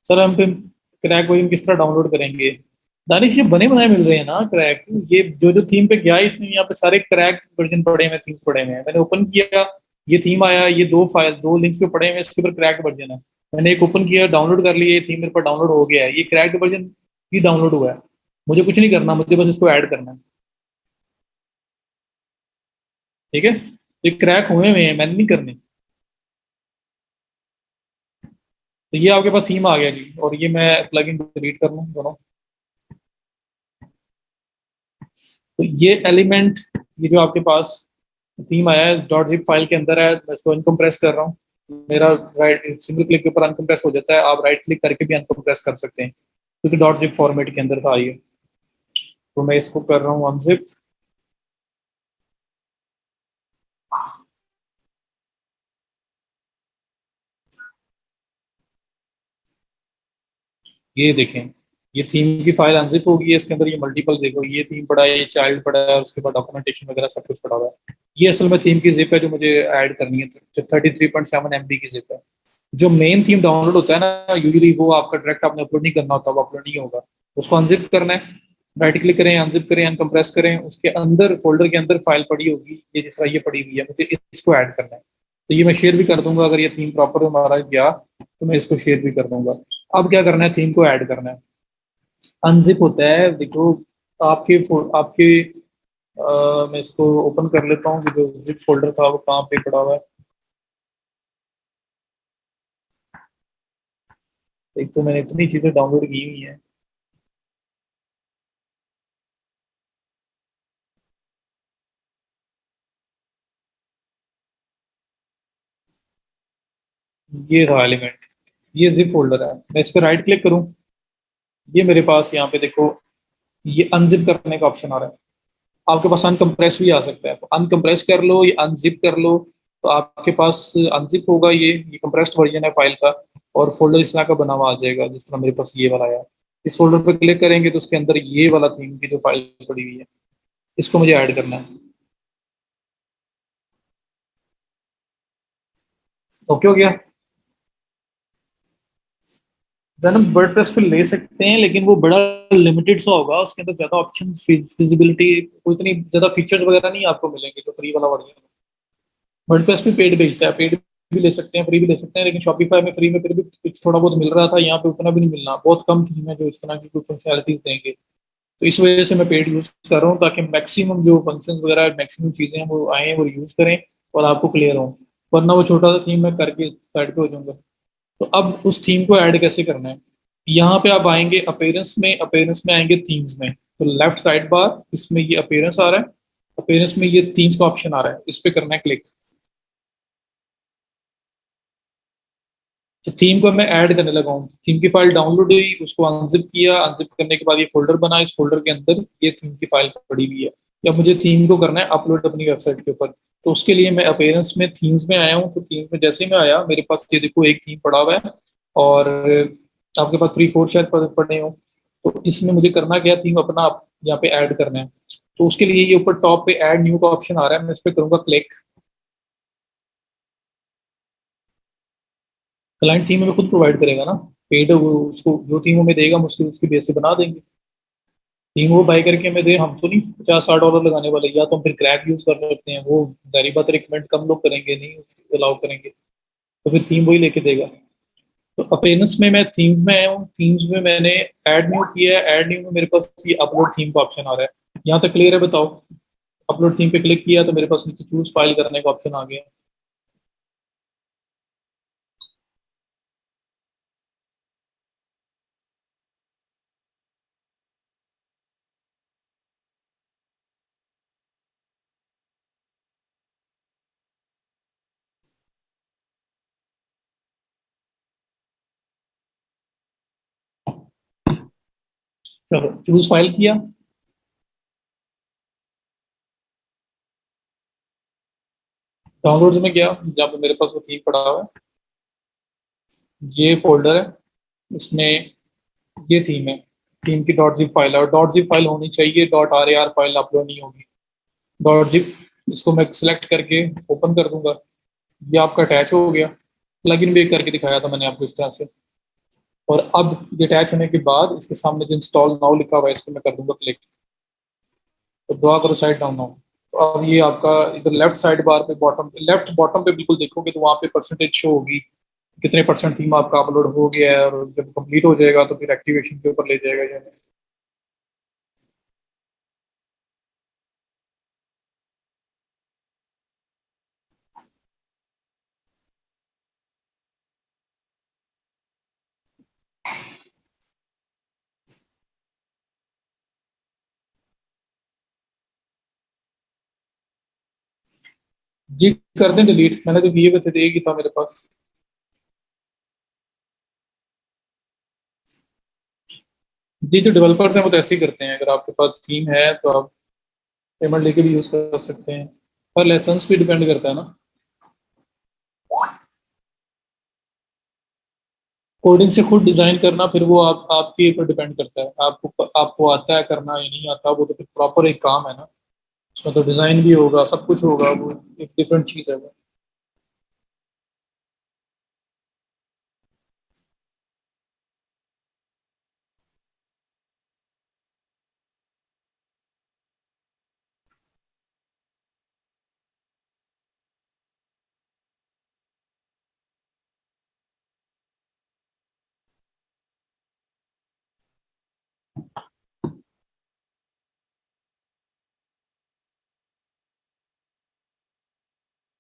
सर हम फिर क्रैक वही किस तरह डाउनलोड करेंगे? दानिश, ये बने बनाए मिल रहे हैं ना क्रैक? ये जो थीम पे गया है इसमें यहाँ पे सारे क्रैक वर्जन पड़े हुए, थीम पड़े हुए हैं। मैंने ओपन किया, ये थीम आया, ये दो फाइल दो लिंक्स जो पड़े हुए हैं इसके ऊपर क्रैक वर्जन है। मैंने एक ओपन किया, डाउनलोड कर लिया, ये थीम मेरे पर डाउनलोड हो गया है, ये क्रैक वर्जन ही डाउनलोड हुआ है। मुझे कुछ नहीं करना, मुझे बस इसको ऐड करना है। ठीक है, ये क्रैक हुए हुए हैं, मैंने नहीं करने। तो ये आपके पास थीम आ गया जी, और ये मैं प्लगइन डिलीट कर लूँ दोनों। तो ये एलिमेंट, ये जो आपके पास थीम आया है डॉट जिप फाइल के अंदर है, मैं इसको अनकम्प्रेस कर रहा हूँ। मेरा राइट सिंगल क्लिक के ऊपर अनकम्प्रेस हो जाता है, आप राइट क्लिक करके भी अनकम्प्रेस कर सकते हैं क्योंकि डॉट जिप फॉर्मेट के अंदर था ये। तो मैं इसको कर रहा हूँ अनजिप। ये देखें, ये थीम की फाइल अनजिप होगी है, इसके अंदर ये मल्टीपल देखो, ये थीम पड़ा है, ये चाइल्ड पड़ा है, उसके बाद डॉक्यूमेंटेशन वगैरह सब कुछ पड़ा हुआ है। ये असल में थीम की जिप है जो मुझे ऐड करनी है, जो 33.7 MB की जिप है। जो मेन थीम डाउनलोड होता है ना यूजली, वो आपका डायरेक्ट आपने अपलोड नहीं करना होता, वो अपलोड नहीं होगा, उसको अनजिप करना है। राइट क्लिक करें, अनजिप करें, अनकम्प्रेस करें, उसके अंदर फोल्डर के अंदर फाइल पड़ी होगी, ये जिस तरह ये पड़ी हुई है, मुझे इसको ऐड करना है। तो ये मैं शेयर भी कर दूंगा, अगर ये थीम प्रॉपर हमारा गया तो मैं इसको शेयर भी कर दूंगा। अब क्या करना है, थीम को ऐड करना है। अनजिप होता है, देखो आपके मैं इसको ओपन कर लेता हूँ कि जो जिप फोल्डर था वो कहाँ पे पड़ा हुआ है। एक तो मैंने इतनी चीजें डाउनलोड की हुई हैं। ये रहा एलिमेंट, ये जिप फोल्डर है। मैं इस पर राइट क्लिक करूँ, ये मेरे पास यहाँ पे देखो, ये अनजिप करने का ऑप्शन आ रहा है। आपके पास अनकम्प्रेस भी आ सकता है, तो अनकम्प्रेस कर लो या अनजिप कर लो। तो आपके पास अनजिप होगा, ये कंप्रेस्ड वर्जन है फाइल का, और फोल्डर इस तरह का बना हुआ आ जाएगा जिस तरह मेरे पास ये वाला आया। इस फोल्डर पर क्लिक करेंगे तो उसके अंदर ये वाला थीम की जो फाइल पड़ी हुई है, इसको मुझे ऐड करना है। ओके हो गया। जैन हम वर्डप्रेस पे ले सकते हैं, लेकिन वो बड़ा लिमिटेड सा होगा, उसके अंदर ज्यादा ऑप्शन, फिजिबिलिटी, कोई इतनी ज्यादा फीचर्स वगैरह नहीं आपको मिलेंगे जो फ्री वाला वर्जन है। वर्डप्रेस भी पेड बेचता है, पेड भी ले सकते हैं, फ्री भी ले सकते हैं, लेकिन शॉपिफाई में फ्री में फिर भी कुछ थोड़ा बहुत मिल रहा था, यहाँ पे उतना भी नहीं मिलना, बहुत कम थीम है जो इस तरह की कुछ फंक्शनलिटीज देंगे। तो इस वजह से मैं पेड यूज कर रहा हूँ, ताकि मैक्सिमम जो फंक्शन वगैरह, मैक्सिमम चीजें हैं वो आए, वो यूज करें और आपको क्लियर हो। वरना वो छोटा सा थीम मैं करके साइड पे हो जाऊंगा। तो अब उस थीम को ऐड कैसे करना है, यहाँ पे आप आएंगे अपीयरेंस में, अपीयरेंस में आएंगे थीम्स में, तो लेफ्ट साइड बार इसमें ये अपीयरेंस आ रहा है, अपीयरेंस में ये थीम्स का ऑप्शन आ रहा है, इस पे करना है क्लिक। तो थीम को मैं ऐड करने लगा हूँ, थीम की फाइल डाउनलोड हुई, उसको अनजिप किया, अनजिप करने के बाद ये फोल्डर बना, इस फोल्डर के अंदर ये थीम की फाइल पड़ी हुई है। या मुझे थीम को करना है अपलोड अपनी वेबसाइट के ऊपर, तो उसके लिए मैं अपीयरेंस में थीम्स में आया हूँ। तो थीम्स में जैसे ही मैं आया, मेरे पास ये देखो एक थीम पड़ा हुआ है, और आपके पास 3 4 शायद पड़े हो। तो इसमें मुझे करना क्या, थीम अपना यहाँ पे ऐड करना है। तो उसके लिए ये ऊपर टॉप पे ऐड न्यू का ऑप्शन आ रहा है, मैं इस पर करूंगा क्लिक। क्लाइंट थीम हमें खुद प्रोवाइड करेगा ना, पेड वो उसको जो थीम हमें देगा हम उसके उसके बेस पे बना देंगे। थीम वो बाय करके हमें दे, हम तो नहीं 50 60 डॉलर लगाने वाले, या तो हम फिर क्रैक यूज कर सकते हैं, वो जारी बात रिकमेंड कम लोग करेंगे, नहीं अलाउ करेंगे। तो फिर थीम वही लेके देगा। तो अपेनेस में मैं थीम्स में आया हूँ, थीम्स में मैंने ऐड न्यू किया है, ऐड न्यू में मेरे पास ये अपलोड थीम का ऑप्शन आ रहा है। यहाँ तक क्लियर है, बताओ। अपलोड थीम पे क्लिक किया तो मेरे पास नीचे चूज फाइल करने का ऑप्शन आ गया। चलो चूज फाइल किया, डाउनलोड्स में गया, जहाँ पे मेरे पास वो थीम पड़ा हुआ है, ये फोल्डर है, इसमें ये थीम है। थीम की डॉट जिप फाइल है, और डॉट जिप फाइल होनी चाहिए, dot R A R file upload नहीं होगी। डॉट जिप, इसको मैं सिलेक्ट करके ओपन कर दूंगा, ये आपका अटैच हो गया। प्लगइन भी करके दिखाया था मैंने आपको इस तरह से। और अब ये अटैच होने के बाद इसके सामने जो इंस्टॉल नाउ लिखा हुआ है, इसको मैं कर दूंगा क्लिक। तो दुआ करो साइड डाउन नाउ। तो अब ये आपका इधर लेफ्ट साइड बार पे, बॉटम लेफ्ट बॉटम पे बिल्कुल देखोगे तो वहाँ पे परसेंटेज शो होगी, कितने परसेंट थीम आपका अपलोड हो गया है, और जब कंप्लीट हो जाएगा तो फिर एक्टिवेशन के ऊपर ले जाएगा या नहीं। जी, कर दें डिलीट, मैंने तो किए हुए थे, एक ही था मेरे पास। जी, जो डेवलपर्स हैं वो तो ऐसे ही करते हैं, अगर आपके पास थीम है तो आप पेमेंट लेके भी यूज कर सकते हैं, पर लाइसेंस भी डिपेंड करता है ना। कोडिंग से खुद डिजाइन करना, फिर वो आपके ऊपर डिपेंड करता है, आपको आता है करना या नहीं आता, वो तो फिर प्रॉपर एक काम है ना। उसमें तो डिजाइन भी होगा, सब कुछ होगा, वो एक डिफरेंट चीज है वो।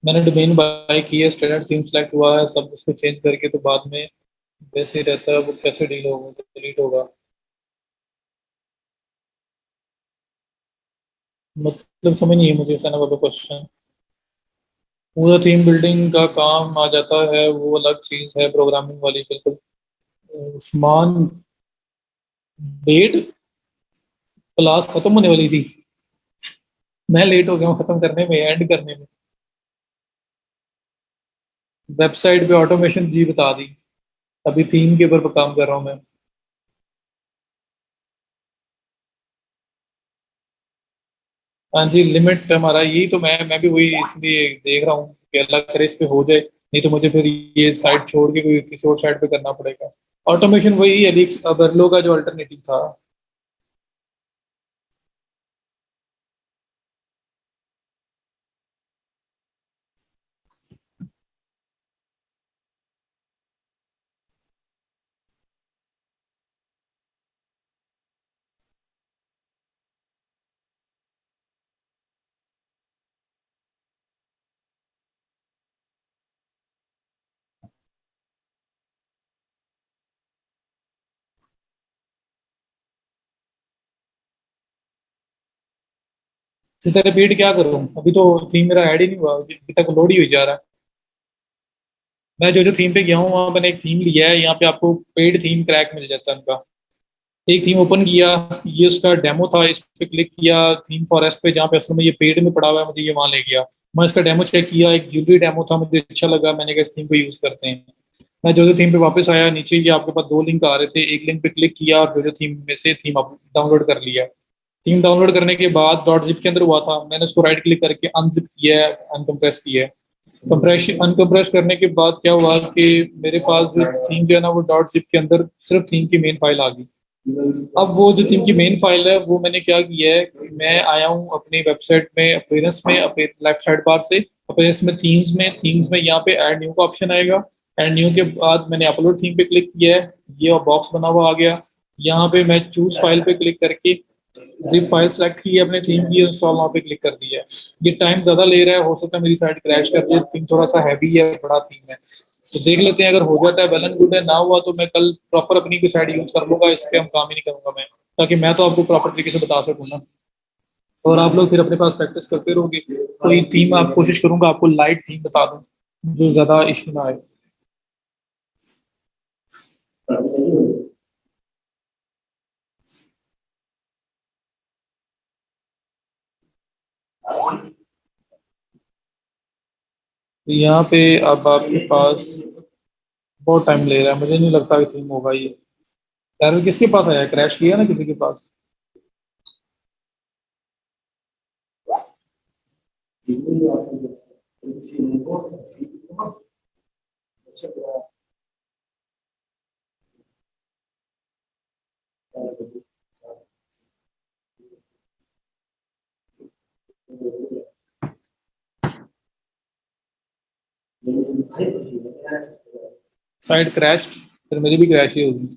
मैंने डोमेन बाय की है, स्टैंडर्ड थीम सेलेक्ट हुआ है, सब उसको चेंज करके तो बाद में वैसे ही रहता है, वो कैसे डील होगा, डिलीट होगा। मतलब समझ नहीं है मुझे ऐसा ना वाला क्वेश्चन। पूरा थीम बिल्डिंग का काम आ जाता है, वो अलग चीज है प्रोग्रामिंग वाली, बिल्कुल। उस्मान, डेट, क्लास खत्म होने वाली थी, मैं लेट हो गया हूँ खत्म करने में, एंड करने में। वेबसाइट पे ऑटोमेशन जी बता दी, अभी थीम के ऊपर काम कर रहा हूँ मैं। हाँ जी, लिमिट हमारा यही तो, मैं भी वही इसलिए देख रहा हूँ कि अल्लाह करे इस पे हो जाए, नहीं तो मुझे फिर ये साइट छोड़ के कोई किसी और साइट पे करना पड़ेगा। ऑटोमेशन वही एलिक अबरलो का जो अल्टरनेटिव था। सीधा रिपीट क्या करूँ, अभी तो थीम मेरा ऐड ही नहीं हुआ, अभी तक लोड ही हो जा रहा है। मैं जो जो थीम पे गया हूँ वहाँ मैंने एक थीम लिया है, यहाँ पे आपको पेड थीम क्रैक मिल जाता है उनका। एक थीम ओपन किया, ये उसका डेमो था, इस पे क्लिक किया थीम फॉरेस्ट पे, जहाँ पे असल में ये पेड में पड़ा हुआ है, मुझे ये वहाँ ले गया। मैं इसका डेमो चेक किया, एक ज्वेलरी डेमो था, मुझे अच्छा लगा, मैंने कहा इस थीम को यूज करते हैं। मैं जो जो थीम पे वापस आया, नीचे ये आपके पास दो लिंक आ रहे थे, एक लिंक पे क्लिक किया और जो जो थीम में से थीम डाउनलोड कर लिया। थीम डाउनलोड करने के बाद डॉट जिप के अंदर हुआ था, मैंने उसको राइट क्लिक करके अनजिप किया है, अनकम्प्रेस किया है। कंप्रेशन अनकम्प्रेस करने के बाद क्या हुआ कि मेरे पास जो थीम जो है ना, वो डॉट जिप के अंदर सिर्फ थीम की मेन फाइल आ गई। अब वो जो थीम की मेन फाइल है, वो मैंने क्या किया है कि मैं आया हूँ अपनी वेबसाइट में अपीयरेंस में, अपने लेफ्ट साइड बार से अपीयरेंस में, थीम्स में यहाँ पे ऐड न्यू का ऑप्शन आएगा। ऐड न्यू के बाद मैंने अपलोड थीम पे क्लिक किया है, ये बॉक्स बना हुआ आ गया। यहाँ पे मैं चूज फाइल पे क्लिक करके जिप फाइल सेलेक्ट की है अपने थीम की, इंस्टॉल नाउ पे क्लिक कर दिया है। ये टाइम ज्यादा ले रहा है, हो सकता है मेरी साइट क्रैश कर दे, थीम थोड़ा सा हैवी है, बड़ा थीम है। तो देख लेते हैं, अगर हो जाता है वेल एंड गुड है, ना हुआ तो मैं कल प्रॉपर अपनी की साइड यूज कर लूंगा, इस पे हम काम ही नहीं करूंगा मैं, ताकि मैं तो आपको प्रॉपर तरीके से बता सकूँ ना, और आप लोग फिर अपने पास प्रैक्टिस करते रहोगे। कोई थीम आप कोशिश करूंगा आपको लाइट थीम बता दूं, जो ज्यादा इशू ना आए। तो यहाँ पे अब आपके पास बहुत टाइम ले रहा है, मुझे नहीं लगता कि थीम होगा ये। एरर किसके पास आया, क्रैश किया ना किसी के पास। साइट क्रैश, फिर मेरी भी क्रैश ही होगी।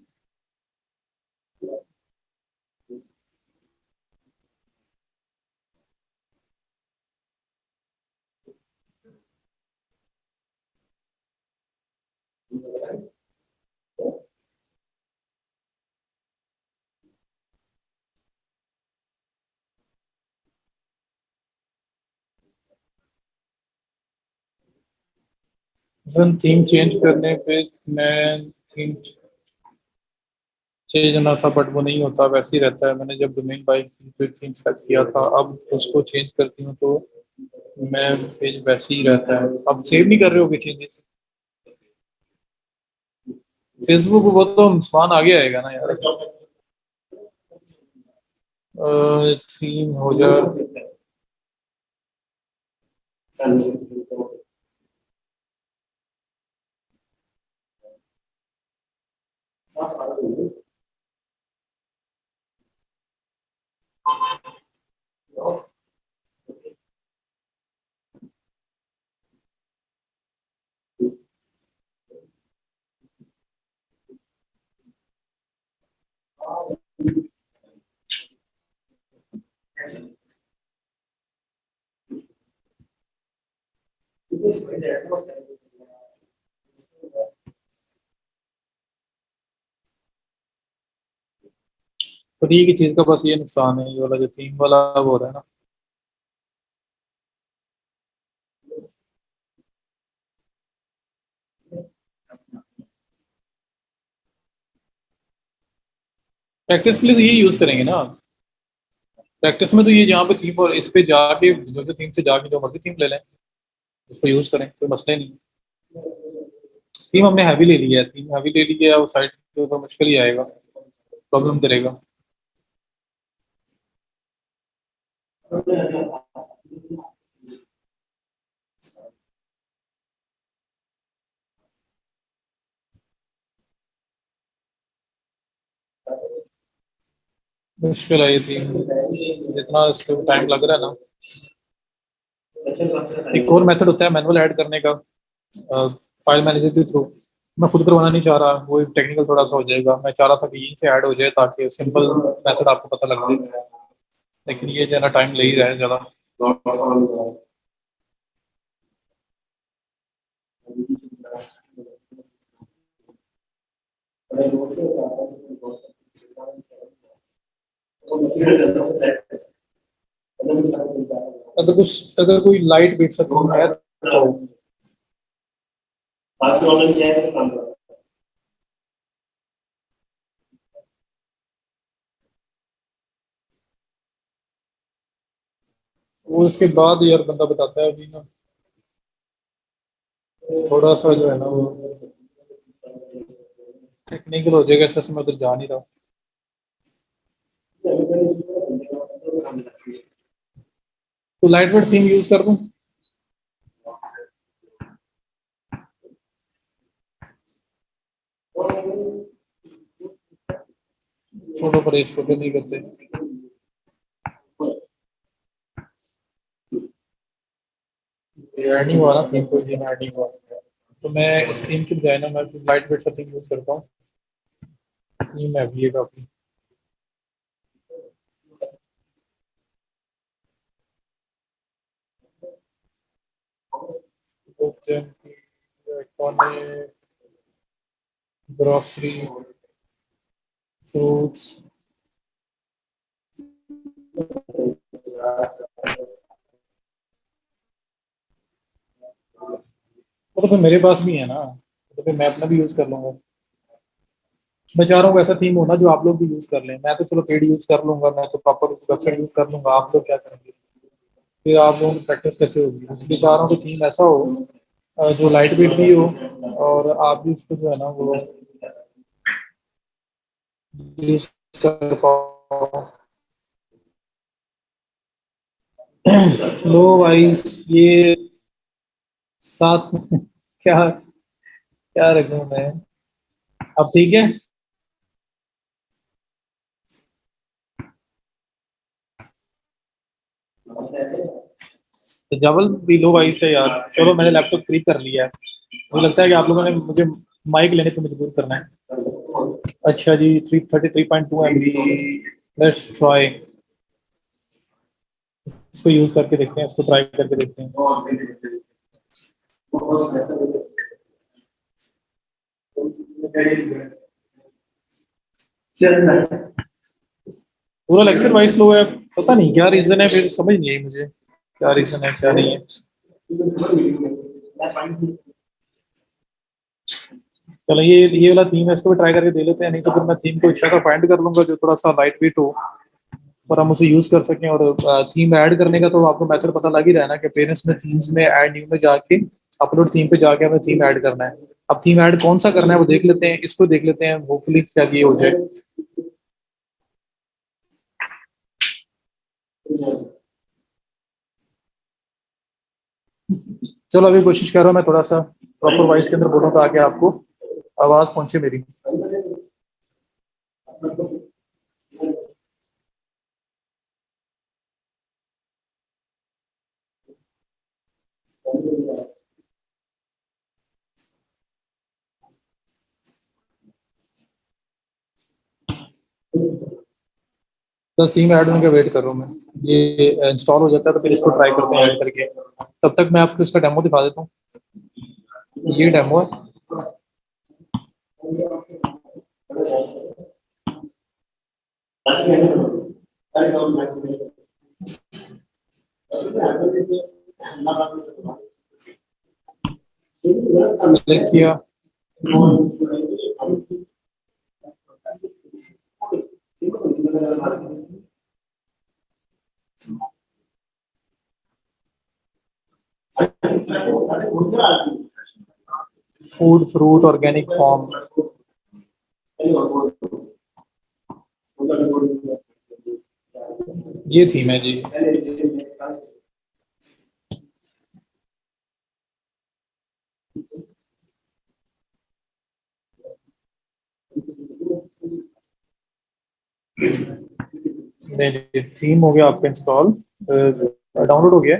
थीम चेंज करने पे मैं थीम चेंज ना था, बट वो नहीं होता, वैसे ही रहता है। मैंने जब डोमेन बाय की फिर थीम सेलेक्ट किया था, अब उसको चेंज करती हूँ तो मैं पेज वैसे ही रहता है। अब सेव नहीं कर रहे हो चेंजेस फेसबुक, वो तो नुकसान आगे आएगा ना यार। थीम हो जाए। फ्री की चीज का बस ये नुकसान है, ये वाला जो थीम वाला वो हो रहा है ना। प्रैक्टिस के लिए तो ये यूज करेंगे ना। प्रैक्टिस में तो ये जहाँ पे थीम और इस पे जाके जो जो थीम से जाके जो मर्जी थीम ले लें, उसको यूज करें, कोई मसला ही नहीं। थीम हमने हैवी ले लिया है, थीम हैवी ले लिया है, वो साइड तो मुश्किल ही आएगा, प्रॉब्लम करेगा। मुश्किल है ये थीम, जितना इसको टाइम लग रहा है ना। एक और मेथड होता है मैनुअल ऐड करने का, फाइल मैनेजर के थ्रू। मैं खुद करवाना नहीं चाह रहा, वो टेक्निकल थोड़ा सा हो जाएगा। मैं चाह रहा था कि यहीं से ऐड हो जाए ताकि सिंपल मेथड आपको पता लग जाए, लेकिन ये ज़रा टाइम ले ही रहा है ज़्यादा। अगर कोई लाइट वेट सकती है तो वो उसके बाद यार बंदा बताता है अभी ना, थोड़ा सा जो है ना वो टेक्निकल हो जाएगा, ऐसे मैं उधर जा नहीं रहा। तो लाइट वेट थीम यूज कर दूं? छोड़ो, पर इसको तो नहीं करते। ऐड नहीं हुआ ना थीम, कोई थीम ऐड नहीं हुआ। तो मैं इस थीम की बजाय ना मैं लाइट वेट सा थीम यूज करता हूँ। थीम है भी ये काफी। Grocery, fruits. वो तो फिर मेरे पास भी है ना, तो फिर मैं अपना भी यूज कर लूंगा। मैं चाह रहा हूँ ऐसा थीम हो ना जो आप लोग भी यूज कर लें। मैं तो चलो पेड यूज कर लूंगा, मैं तो प्रॉपर वेबसाइट यूज कर लूंगा, आप लोग क्या करेंगे? फिर आप लोगों की प्रैक्टिस कैसे होगी? इसलिए चाह रहा हूँ कि थीम ऐसा हो जो लाइट वेट भी हो, और आप भी उसको जो है ना वो यूज कर पाओ। लो वाइस ये साथ में क्या क्या रखूं मैं? अब ठीक है। तो डबल भी लो वाइस है यार। चलो मैंने लैपटॉप खरीद कर लिया है, मुझे लगता है कि आप लोगों ने मुझे माइक लेने पे मजबूर करना है। अच्छा जी, 333.2 MB, लेट्स ट्राई। इसको यूज करके देखते हैं, इसको ट्राई करके देखते हैं। पूरा लेक्चर वाइज लो है, पता नहीं क्या रीजन है, फिर समझ नहीं आई मुझे क्या रीजन है क्या नहीं है। चलो ये वाला थीम है, इसको भी ट्राई करके दे लेते हैं, नहीं तो फिर मैं थीम को अच्छा सा फाइंड कर लूंगा जो थोड़ा सा लाइट वेट हो और हम उसे यूज कर सकें। और थीम ऐड करने का तो आपको मेथड पता लग ही रहा है ना, कि पेरेंट्स में थीम्स में ऐड न्यू में जाके अपलोड थीम पे जाके हमें थीम ऐड करना है। अब थीम ऐड कौन सा करना है वो देख लेते हैं, इसको देख लेते हैं, होपफुली क्या ये हो जाए। चलो अभी कोशिश कर रहा हूँ मैं थोड़ा सा प्रॉपर वॉइस के अंदर बोलूँ ताकि आपको आवाज पहुंचे मेरी। बस थीम ऐड होने का वेट कर रहा हूँ मैं, ये इंस्टॉल हो जाता है तो फिर इसको ट्राई करते हैं ऐड करके। तब तक मैं आपको इसका डेमो दिखा देता हूँ। ये डेमो है। क्लिक किया, फूड फ्रूट ऑर्गेनिक फॉर्म, ये थीम है जी। नहीं, थीम हो गया आपका इंस्टॉल, डाउनलोड हो गया।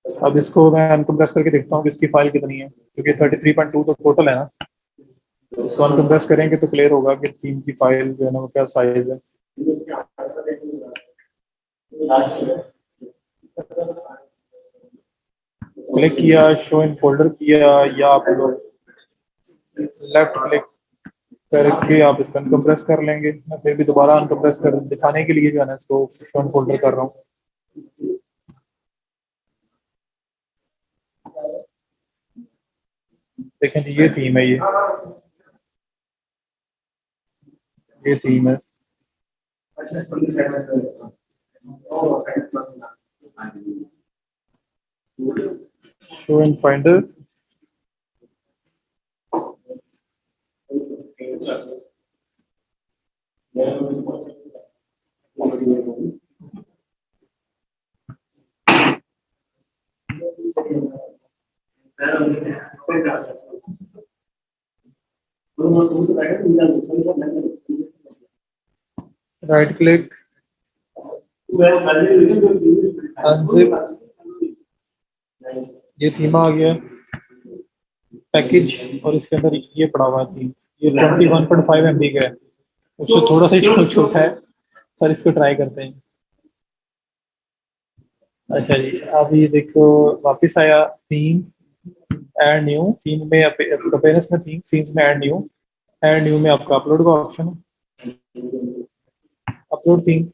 अब इसको मैं अनकम्प्रेस करके देखता हूँ कि इसकी फाइल कितनी है, क्योंकि 33.2 तो टोटल है ना। इसको अनकम्प्रेस करेंगे तो क्लियर होगा कि थीम की फाइल जो है ना वो क्या साइज है। क्लिक किया, शो इन फोल्डर किया, या आप लोग लेफ्ट क्लिक करके आप इसको अनकम्प्रेस कर लेंगे। मैं फिर भी दोबारा अनकम्प्रेस कर दिखाने के लिए जो है ना इसको शो इन फोल्डर कर रहा हूँ। देखें जी, ये थीम है, ये थीम है। Show in finder, right click, unzip, ये थीम आ गया पैकेज, और इसके अंदर ये पड़ा हुआ थी। ये 21.5 MB का है, उससे थोड़ा सा ही छोटा है, पर इसको ट्राई करते हैं। अच्छा जी, अब ये देखो वापस आया थीम, ऐड न्यू थीम में, अपेयरेंस में थीम, सीन्स में ऐड न्यू में आपका अपलोड का ऑप्शन है, अपलोड थीम।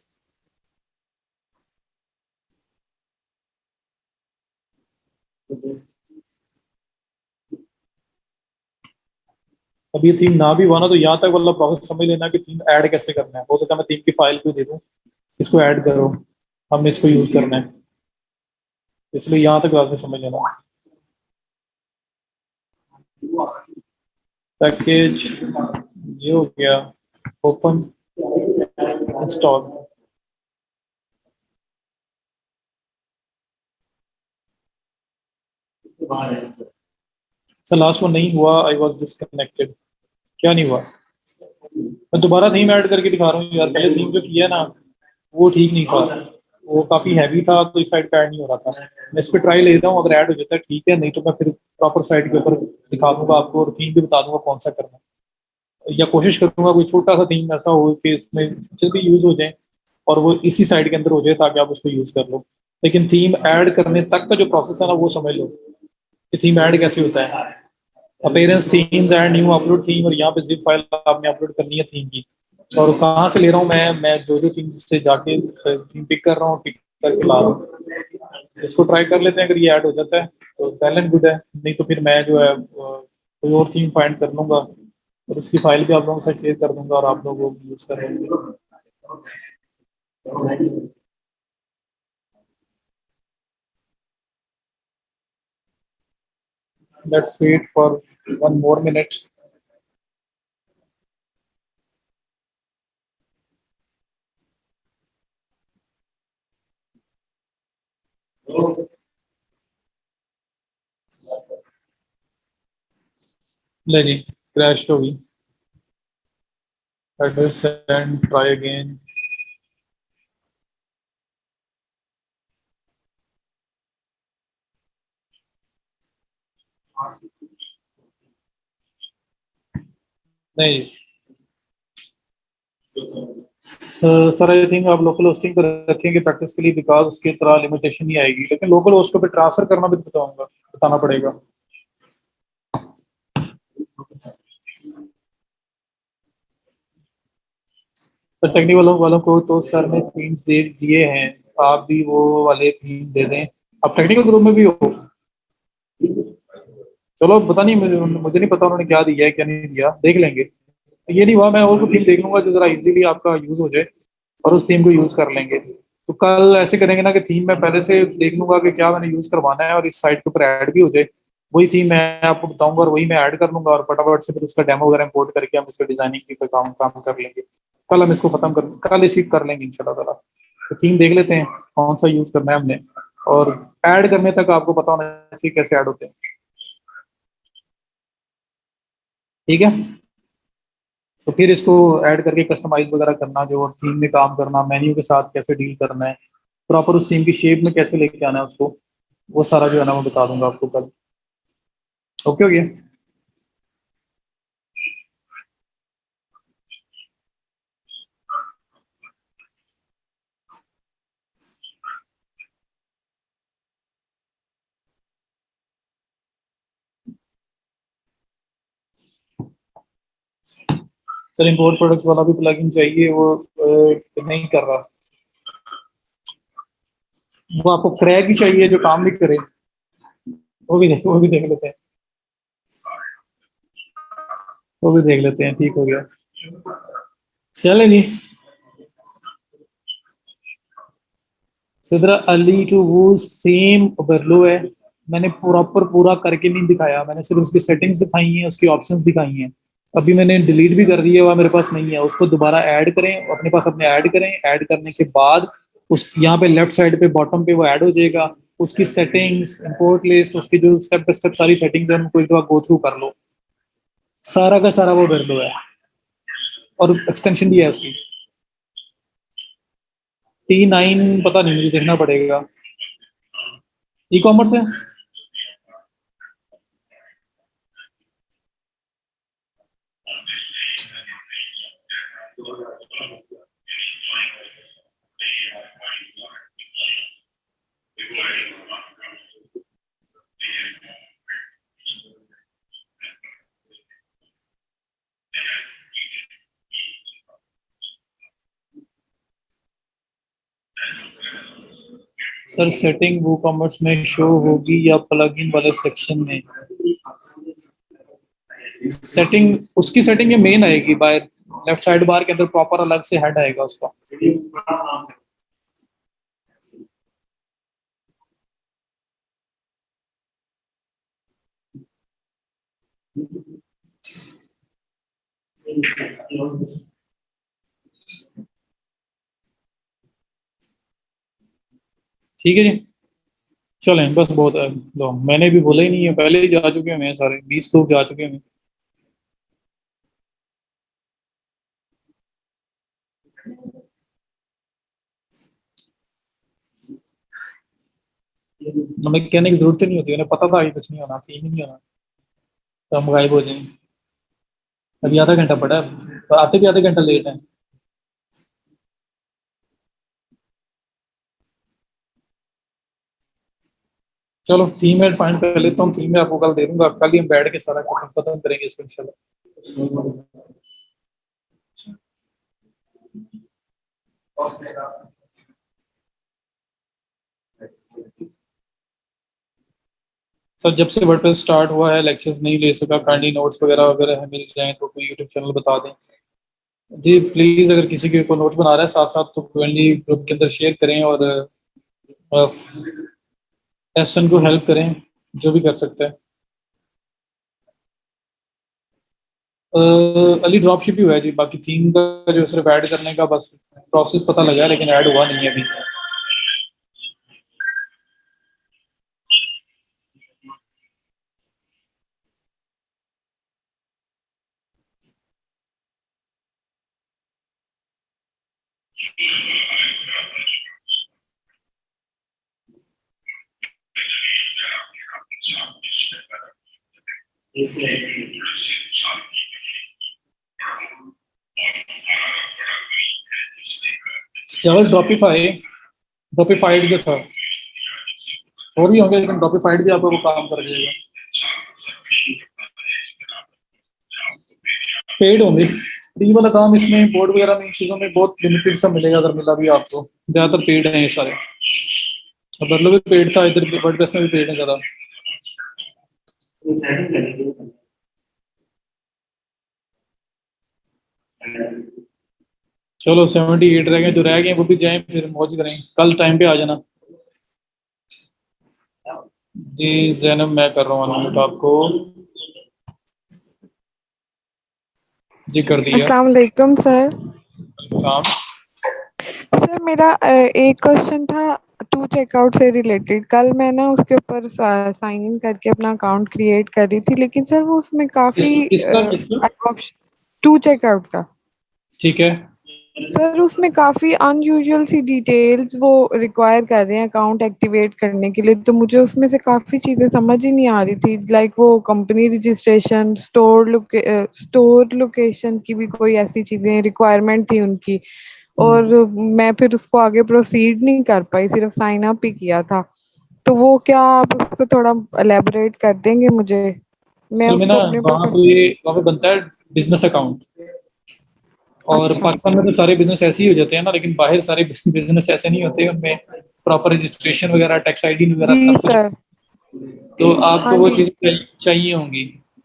अब ये थीम ना भी हुआ ना तो यहाँ तक वाला प्रोसेस समझ लेना कि थीम ऐड कैसे करना है। हो सकता है मैं थीम की फाइल को दे दूँ, इसको ऐड करो, हमने इसको यूज करना है, इसलिए यहाँ तक बात समझ लेना। पैकेज ये हो गया, open, install. Sir last one नहीं हुआ, आई वॉज डिसकनेक्टेड। क्या नहीं हुआ? मैं दोबारा थीम ऐड करके दिखा रहा हूँ यार, पहले थीम जो किया ना वो ठीक नहीं था, वो काफी हैवी था तो इस साइड पे ऐड नहीं हो रहा था। मैं इस पे ट्राई लेता हूँ, अगर ऐड हो जाता है ठीक है, नहीं तो मैं फिर प्रॉपर साइड के ऊपर दिखा दूंगा आपको, और थीम भी बता दूंगा कौन सा करना है। या कोशिश करूंगा कोई छोटा सा थीम ऐसा हो कि इसमें फीचर भी यूज हो जाए और वो इसी साइड के अंदर हो जाए, ताकि आप उसको यूज कर लो। लेकिन थीम ऐड करने तक का जो प्रोसेस है ना वो समझ लो कि थीम ऐड कैसे होता है। Appearance themes and new upload theme, और यहाँ पे जिप फाइल आपने अपलोड करनी है थीम की। और कहाँ से ले रहा हूँ मैं जो जो थीम से जाके थीम पिक कर रहा हूँ, पिक करके ला रहा हूँ। इसको ट्राई कर लेते हैं, अगर ये ऐड हो जाता है तो वेल एंड गुड है, नहीं तो फिर मैं जो है कोई और थीम फाइंड कर लूंगा और उसकी फाइल भी आप लोगों के साथ शेयर कर दूंगा और आप लोग वो यूज कर लेंगे। Let's wait for 1 more minute। ले जी, क्रैश हो गई। Address and try again. नहीं, सर आई थिंक आप लोकल होस्टिंग पर रखेंगे प्रैक्टिस के लिए, बिकॉज उसकी तरह लिमिटेशन नहीं आएगी, लेकिन लोकल होस्ट पे ट्रांसफर करना भी बताऊंगा, बताना पड़ेगा। तो टेक्निकल वालों को तो सर ने थीम्स दे दिए हैं, आप भी वो वाले थीम दे दें। आप टेक्निकल ग्रुप में भी हो? चलो पता नहीं, मुझे नहीं पता उन्होंने क्या दिया है क्या नहीं दिया, देख लेंगे। ये नहीं हुआ, मैं और कुछ थीम देख लूंगा जो जरा इजीली आपका यूज हो जाए, और उस थीम को यूज कर लेंगे। तो कल ऐसे करेंगे ना कि थीम मैं पहले से देख लूंगा कि क्या मैंने यूज करवाना है, और इस साइट के ऊपर ऐड भी हो जाए। वही थीम मैं आपको बताऊंगा और वही मैं ऐड कर लूंगा, और फटाफट से फिर उसका डेमो वगैरह इंपोर्ट करके हम उसका डिजाइनिंग की काम काम कर लेंगे। कल हम इसको खत्म कर, कल रिसीव कर लेंगे इंशाल्लाह ताला। तो थीम देख लेते हैं कौन सा यूज करना है हमने, और ऐड करने तक आपको पता होना चाहिए कैसे ऐड होते हैं। ठीक है, तो फिर इसको ऐड करके कस्टमाइज वगैरह करना, जो थीम में काम करना, मेन्यू के साथ कैसे डील करना है, प्रॉपर उस थीम की शेप में कैसे लेके आना है उसको, वो सारा जो है ना मैं बता दूंगा आपको कल। ओके हो गया। सर इम्पोर्ट प्रोडक्ट्स वाला भी प्लगइन चाहिए, वो नहीं कर रहा। वो आपको क्रैक ही चाहिए जो काम भी करे? वो भी देख लेते हैं, वो भी देख लेते हैं, ठीक हो गया। चले जी। सिदरा अली टू वो सेम ओवरलो है। मैंने प्रॉपर पूरा करके नहीं दिखाया, मैंने सिर्फ उसकी सेटिंग्स दिखाई हैं, उसकी ऑप्शंस दिखाई हैं। अभी मैंने डिलीट भी कर दी है, वह मेरे पास नहीं है, उसको दोबारा ऐड करें अपने पास, अपने ऐड करें, ऐड करने के बाद उस यहाँ पे लेफ्ट साइड पे बॉटम पे वो ऐड हो जाएगा। उसकी सेटिंग्स, इंपोर्ट लिस्ट, उसकी जो स्टेप बाय स्टेप सारी सेटिंग्स है उनको एक बार गो थ्रू कर लो। सारा का सारा वो कर लो है, और एक्सटेंशन भी है उसकी। T9 पता नहीं, मुझे देखना पड़ेगा। ई कॉमर्स है। सर सेटिंग वो कॉमर्स में शो होगी या प्लगइन वाले सेक्शन में? सेटिंग, उसकी सेटिंग ये मेन आएगी बाय लेफ्ट साइड बार के अंदर, प्रॉपर अलग से हेड आएगा उसका। ठीक है जी। चलें बस बहुत है। लो मैंने भी बोला ही नहीं है, पहले ही जा चुके हैं सारे 20 लोग जा चुके हैं। हमें कहने की जरूरत ही नहीं होती, उन्हें पता था ये कुछ नहीं होना, थीम ही नहीं होना, तो हम गायब हो जाएंगे। अभी आधा घंटा पड़ा है, तो आते भी आधे घंटा लेट है। चलो थीम में पॉइंट कर लेता हूँ, थीम में आपको कल दे दूंगा, कल ही हम बैठ के सारा खत्म करेंगे इसको इंशाल्लाह। सर जब से वर्डप्रेस स्टार्ट हुआ है लेक्चर्स नहीं ले सका, काइंडली नोट्स वगैरह वगैरह है मिल जाए तो कोई यूट्यूब चैनल बता दें। जी प्लीज़, अगर किसी के को नोट बना रहा है साथ साथ तो काइंडली ग्रुप के अंदर शेयर करें, और एसन को हेल्प करें, जो भी कर सकते हैं। अली ड्रॉप शिप ही हुआ है जी, बाकी थीम का जो सिर्फ ऐड करने का बस प्रोसेस पता लगा है, लेकिन ऐड हुआ नहीं है अभी। जावा ड्रॉपिफाइड जो था, और भी होंगे लेकिन ड्रॉपिफाइड भी आपको वो काम कर देगा। पेड होंगे, फ्री वाला काम इसमें बोर्ड वगैरह में इन चीज़ों में बहुत लिमिटेड सा मिलेगा, अगर मिला भी आपको। ज़्यादातर पेड हैं ये सारे। बदलो भी पेड था, इधर वर्डप्रेस में भी पेड है ज़्यादा। चलो 78 रह गए, जो रह गए वो भी जाएं, फिर मौज करें। कल टाइम पे आ जाना। जी जैनब, मैं कर रहा हूँ अनम्यूट आपको। जी कर दिया। अस्सलाम वालेकुम सर। काम। सर मेरा एक क्वेश्चन था टू चेकआउट से रिलेटेड। कल मैं ना उसके ऊपर साइन इन करके अपना अकाउंट क्रिएट कर रही थी, लेकिन सर वो उसमें काफ़ी किसका किसका? ऑप्शन टू चेकआउट का। ठीक है। सर उसमें काफ़ी अनयूजुअल सी डिटेल्स वो रिक्वायर कर रहे हैं अकाउंट एक्टिवेट करने के लिए, तो मुझे उसमें से काफ़ी चीज़ें समझ ही नहीं आ रही थी। लाइक वो कंपनी रजिस्ट्रेशन, स्टोर लोकेशन की भी कोई ऐसी चीज़ें रिक्वायरमेंट थी उनकी, और मैं फिर उसको आगे प्रोसीड नहीं कर पाई, सिर्फ साइन अप ही किया था। तो वो क्या आप उसको थोड़ा एलेबोरेट कर देंगे मुझे? मैं असल में ना उसको अपने वहाँ पे बनता है बिजनेस अकाउंट। और अच्छा। पाकिस्तान में तो सारे बिजनेस ऐसे ही हो जाते हैं ना, लेकिन बाहर सारे बिजनेस ऐसे नहीं होते, उनमें प्रॉपर रजिस्ट्रेशन वगैरह, टैक्स आईडी वगैरह जी सब कुछ। सर। तो आपको हाँ वो जी। चीज़ें चाहिए होंगी,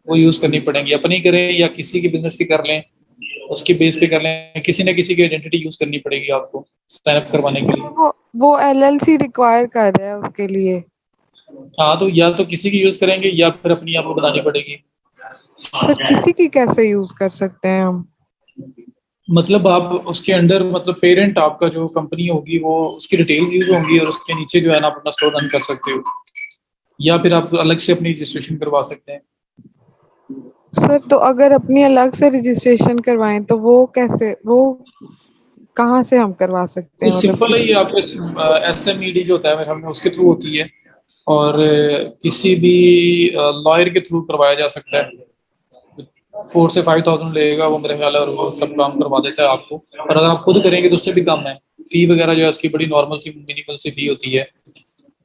वो यूज़ करनी पड़ेंगी। अपनी करें या किसी की बिजनेस की कर लें, उसके बेस पे कर लें, किसी न किसी की आइडेंटिटी यूज़ करनी पड़ेगी आपको साइन अप करवाने के सर लिए। वो एलएलसी रिक्वायर कर रहा है उसके लिए। हाँ, तो या तो किसी की यूज़ करेंगे या फिर अपनी आपको बनानी पड़ेगी। सर किसी की कैसे यूज कर सकते हैं हम? मतलब आप उसके अंडर, मतलब पेरेंट आपका जो कंपनी होगी वो उसकी डिटेल यूज होंगी, और उसके नीचे जो है ना आप अपना स्टोर रन कर सकते हो, या फिर आप अलग से अपनी रजिस्ट्रेशन करवा सकते हैं। सर तो अगर अपनी अलग से रजिस्ट्रेशन करवाएं तो वो कैसे, वो कहाँ से हम करवा सकते तो हैं, मतलब सिंपल है किस? ये, आपके SMED जो होता है मेरे ख्याल में उसके थ्रू होती है, और किसी भी लॉयर के थ्रू करवाया जा सकता है। 4 से 5 थाउजेंड लगेगा वो मेरे ख्याल है, और वो सब काम करवा देता है आपको। और अगर आप खुद करेंगे तो उससे भी कम है। फी वगैरह जो है उसकी बड़ी नॉर्मल सी मिनिमल सी फी होती है।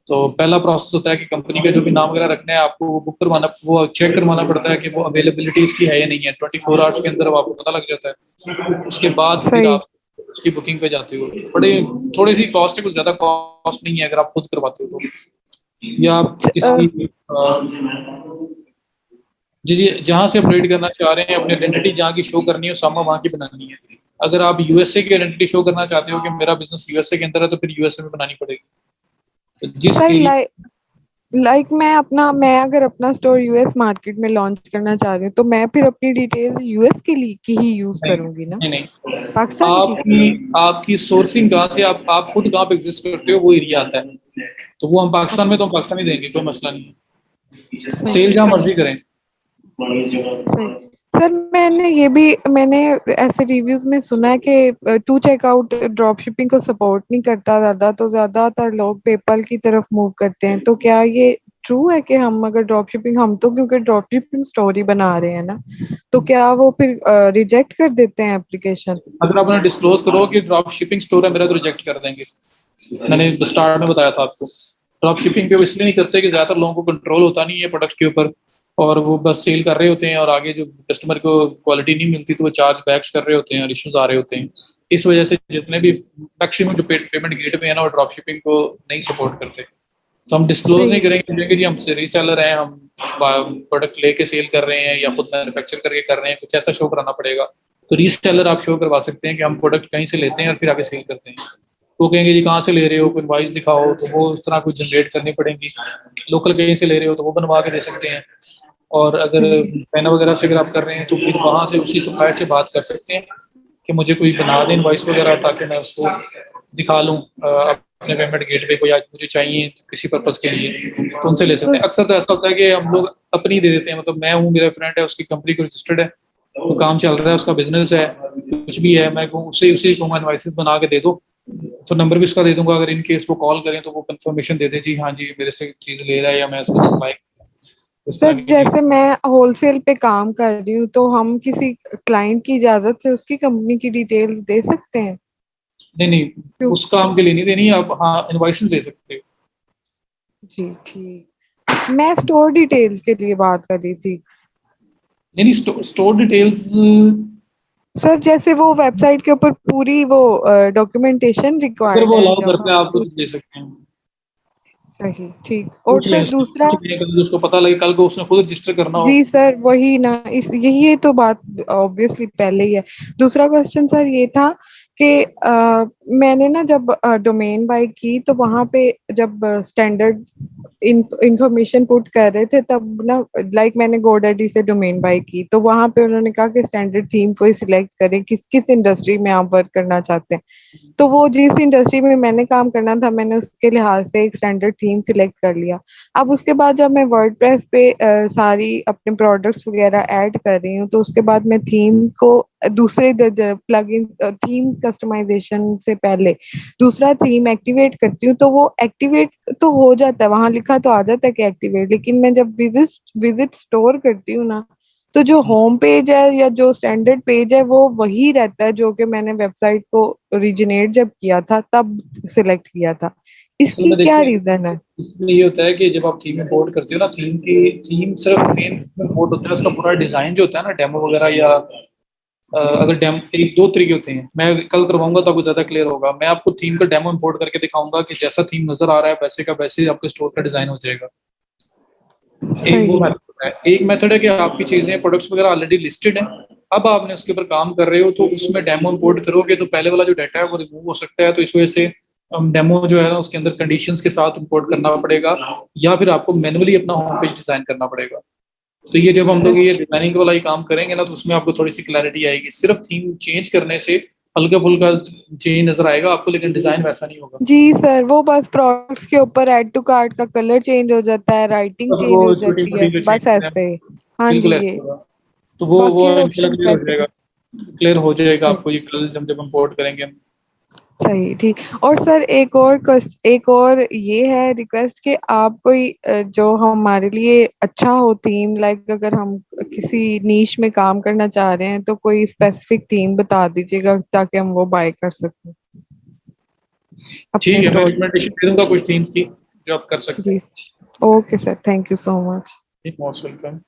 तो पहला प्रोसेस होता है कि कंपनी का जो भी नाम वगैरह रखना है आपको, वो बुक करवाना, वो चेक करवाना पड़ता है कि वो अवेलेबिलिटी उसकी है या नहीं है। 24 आवर्स के अंदर वो आपको पता लग जाता है। उसके बाद फिर सही। आप उसकी बुकिंग पे जाते हो। बड़े थोड़ी सी कॉस्ट है, कुछ ज़्यादा कॉस्ट नहीं है अगर आप खुद करवाते हो तो। या आप किसी जी जी, जहाँ से अपडेट करना चाह रहे हैं, अपनी आइडेंटिटी जहाँ की शो करनी है सामा वहाँ की बनानी है। अगर आप यूएसए की आइडेंटिटी शो करना चाहते हो कि मेरा बिजनेस यूएसए के अंदर है, तो फिर यूएसए में बनानी पड़ेगी। तो जिस सर एरिया मैं अगर अपना स्टोर यूएस मार्केट में लॉन्च करना चाह रही हूँ, तो मैं फिर अपनी डिटेल्स यूएस के लिए की ही यूज नहीं करूंगी ना, नहीं नहीं, पाकिस्तान की? आपकी सोर्सिंग कहाँ से, आप खुद कहाँ पे एग्जिस्ट करते हो वो एरिया आता है। तो वो हम पाकिस्तान में, अच्छा। तो हम पाकिस्तान ही देंगे, कोई मसला नहीं है। सही। सेल जहाँ मर्जी करें। सही। सर मैंने ऐसे रिव्यूज में सुना है कि टू चेकआउट ड्रॉप शिपिंग को सपोर्ट नहीं करता ज़्यादा, तो ज़्यादातर लोग पेपल की तरफ मूव करते हैं। तो क्या ये ट्रू है कि हम अगर ड्रॉप शिपिंग, हम तो क्योंकि ड्रॉप शिपिंग स्टोरी बना रहे हैं ना, तो क्या वो फिर रिजेक्ट कर देते हैं एप्लीकेशन? अगर आपने डिस्क्लोज करो कि ड्रॉप शिपिंग स्टोर है मेरा, तो रिजेक्ट कर देंगे। मैंने स्टार्ट में बताया था आपको। ड्रॉप शिपिंग पे वो इसलिए नहीं करते कि ज़्यादातर लोगों को कंट्रोल होता नहीं है प्रोडक्ट के ऊपर, और वो बस सेल कर रहे होते हैं, और आगे जो कस्टमर को क्वालिटी नहीं मिलती तो वो चार्ज बैक्स कर रहे होते हैं, और इश्यूज आ रहे होते हैं। इस वजह से जितने भी मैक्सिमम जो पेमेंट गेट पे है ना, वो ड्रॉप शिपिंग को नहीं सपोर्ट करते। तो हम डिस्क्लोज नहीं सही। करेंगे क्योंकि जी हम रीसेलर हैं, हम प्रोडक्ट लेके सेल कर रहे हैं या खुद मैन्युफैक्चर करके कर रहे हैं, कुछ ऐसा शो कराना पड़ेगा। तो रीसेलर आप शो करवा सकते हैं कि हम प्रोडक्ट कहीं से लेते हैं और फिर आगे सेल करते हैं। वो कहेंगे जी कहाँ से ले रहे हो, कोई इनवॉइस दिखाओ, तो वो उस तरह कुछ जनरेट करनी पड़ेंगी। लोकल कहीं से ले रहे हो तो वो बनवा के दे सकते हैं। और अगर जी। पेन वगैरह से अगर आप कर रहे हैं तो फिर वहाँ से उसी सप्लायर से बात कर सकते हैं कि मुझे कोई बना दे इनवॉइस वगैरह, ताकि मैं उसको दिखा लूँ अपने पेमेंट गेट पे, कोई आज मुझे चाहिए किसी पर्पज़ के लिए, तो उनसे ले तो सकते हैं। अक्सर तो ऐसा होता है कि हम लोग अपनी दे देते हैं, मतलब मैं हूँ, मेरा फ्रेंड है, उसकी कंपनी को रजिस्टर्ड है, तो काम चल रहा है, उसका बिजनेस है, कुछ भी है, मैं कहूँ उसे उसी को इनवाइसेस बना के दे दो, तो नंबर भी उसका दे दूंगा। अगर इन केस वो कॉल करें तो वो कंफर्मेशन दे दे जी हाँ जी मेरे से चीज़ ले रहा है या मैं उसको सप्लाई, उस सर तरह की चीज़। जैसे मैं होलसेल पे काम कर रही हूँ, तो हम किसी क्लाइंट की इजाजत से उसकी कंपनी की डिटेल्स दे सकते हैं? नहीं नहीं, क्यों? उस काम के लिए नहीं देनी आप, हाँ इनवॉइसेस दे सकते हो। जी ठीक। मैं स्टोर डिटेल्स के लिए बात कर रही थी। नहीं नहीं, स्टोर डिटेल्स। सर जैसे वो वेबसाइट के ऊपर पूरी वो डॉक्यूमेंटेशन अगर रिक्वायर्ड वो है अलाउ जब करते हैं हम आपको तो कुछ। दे सकते हैं। सही ठीक। और पूछ लें सर उससे, दूसरा। पूछ लें, कल उसको पता लगे कल को उसने खुद रजिस्टर करना हो। जी सर वही ना, इस यही तो बात ऑब्वियसली पहले ही है। दूसरा क्वेश्चन सर ये था कि मैंने ना जब डोमेन बाय की तो वहां पे जब स्टैंडर्ड इंफॉर्मेशन पुट कर रहे थे तब ना, लाइक मैंने गोडैडी से डोमेन बाय की तो वहां पे उन्होंने कहा कि स्टैंडर्ड थीम को ही सिलेक्ट करें, किस किस इंडस्ट्री में आप वर्क करना चाहते हैं। तो वो जिस इंडस्ट्री में मैंने काम करना था मैंने उसके लिहाज से एक स्टैंडर्ड थीम सिलेक्ट कर लिया। अब उसके बाद जब मैं वर्डप्रेस पे सारी अपने प्रोडक्ट्स वगैरह ऐड कर रही हूँ तो उसके बाद मैं थीम को दूसरे प्लगइन थीम कस्टमाइजेशन से पहले दूसरा थीम एक्टिवेट करती हूँ तो वो एक्टिवेट तो हो जाता है, वहां लिखा तो आ जाता है कि एक्टिवेट, लेकिन मैं जब विजिट विजिट स्टोर करती हूँ ना तो जो होम पेज है या जो स्टैंडर्ड पेज है वो वही रहता है जो कि मैंने वेबसाइट को ओरिजिनेट जब किया था तब सिलेक्ट किया था। असल इसकी में क्या देखिए, रीजन है? इसमें ये होता है कि जब आप थीम इंपोर्ट करते हो ना, थीम सिर्फ मेन इंपोर्ट होता है, उसका पूरा डिजाइन जो होता है ना, डेमो वगैरह या अगर डेम एक दो तरीके होते हैं, मैं कल करवाऊंगा तो आपको ज्यादा क्लियर होगा। मैं आपको थीम का डेमो इंपोर्ट करके दिखाऊंगा कि जैसा थीम नजर आ रहा है वैसे का वैसे आपके स्टोर का डिजाइन हो जाएगा। एक वो सही। मेथड है। एक मेथड है कि आपकी चीजें प्रोडक्ट्स वगैरह ऑलरेडी लिस्टेड है, अब आपने उसके ऊपर काम कर रहे हो तो उसमें डेमो इंपोर्ट करोगे तो पहले वाला जो डाटा है वो रिमूव हो सकता है, तो इस वजह से डेमो जो है ना उसके अंदर कंडीशंस के साथ इंपोर्ट करना पड़ेगा, या फिर आपको मैनुअली अपना होम पेज डिजाइन करना पड़ेगा। तो ये जब हम लोग ये डिजाइनिंग वाला ही काम करेंगे ना तो उसमें आपको थोड़ी सी क्लैरिटी आएगी। सिर्फ थीम चेंज करने से हल्का फुल्का चेंज नजर आएगा आपको, लेकिन डिजाइन वैसा नहीं होगा। जी सर वो बस प्रोडक्ट्स के ऊपर ऐड टू कार्ट का कलर चेंज हो जाता है, राइटिंग बस वो चेंज हो छोटी जाती मोटी है, जो बस चेंजेस हैं, ऐसे। हाँ जी बिल्कुल ऐसा ये। होगा। तो वो बाकी इंशाल्लाह ऑप्शन क्लियर हो वैसे जाएगा, ही। क्लियर हो जाएगा सही। आपको ये कल जब जब हम पोर्ट करेंगे। सही ठीक। और सर एक और ये है रिक्वेस्ट कि आप कोई जो हमारे लिए अच्छा हो थीम, लाइक अगर हम किसी नीश में काम करना चाह रहे हैं तो कोई स्पेसिफिक थीम बता दीजिएगा ताकि हम वो बाय कर सकें अपने ठीक है, मैं स्टोर रिकमेंडेशन पे। दे दूंगा कुछ थीम्स की जो आप कर सकते जी। हैं। Okay sir, thank you so much. Most welcome.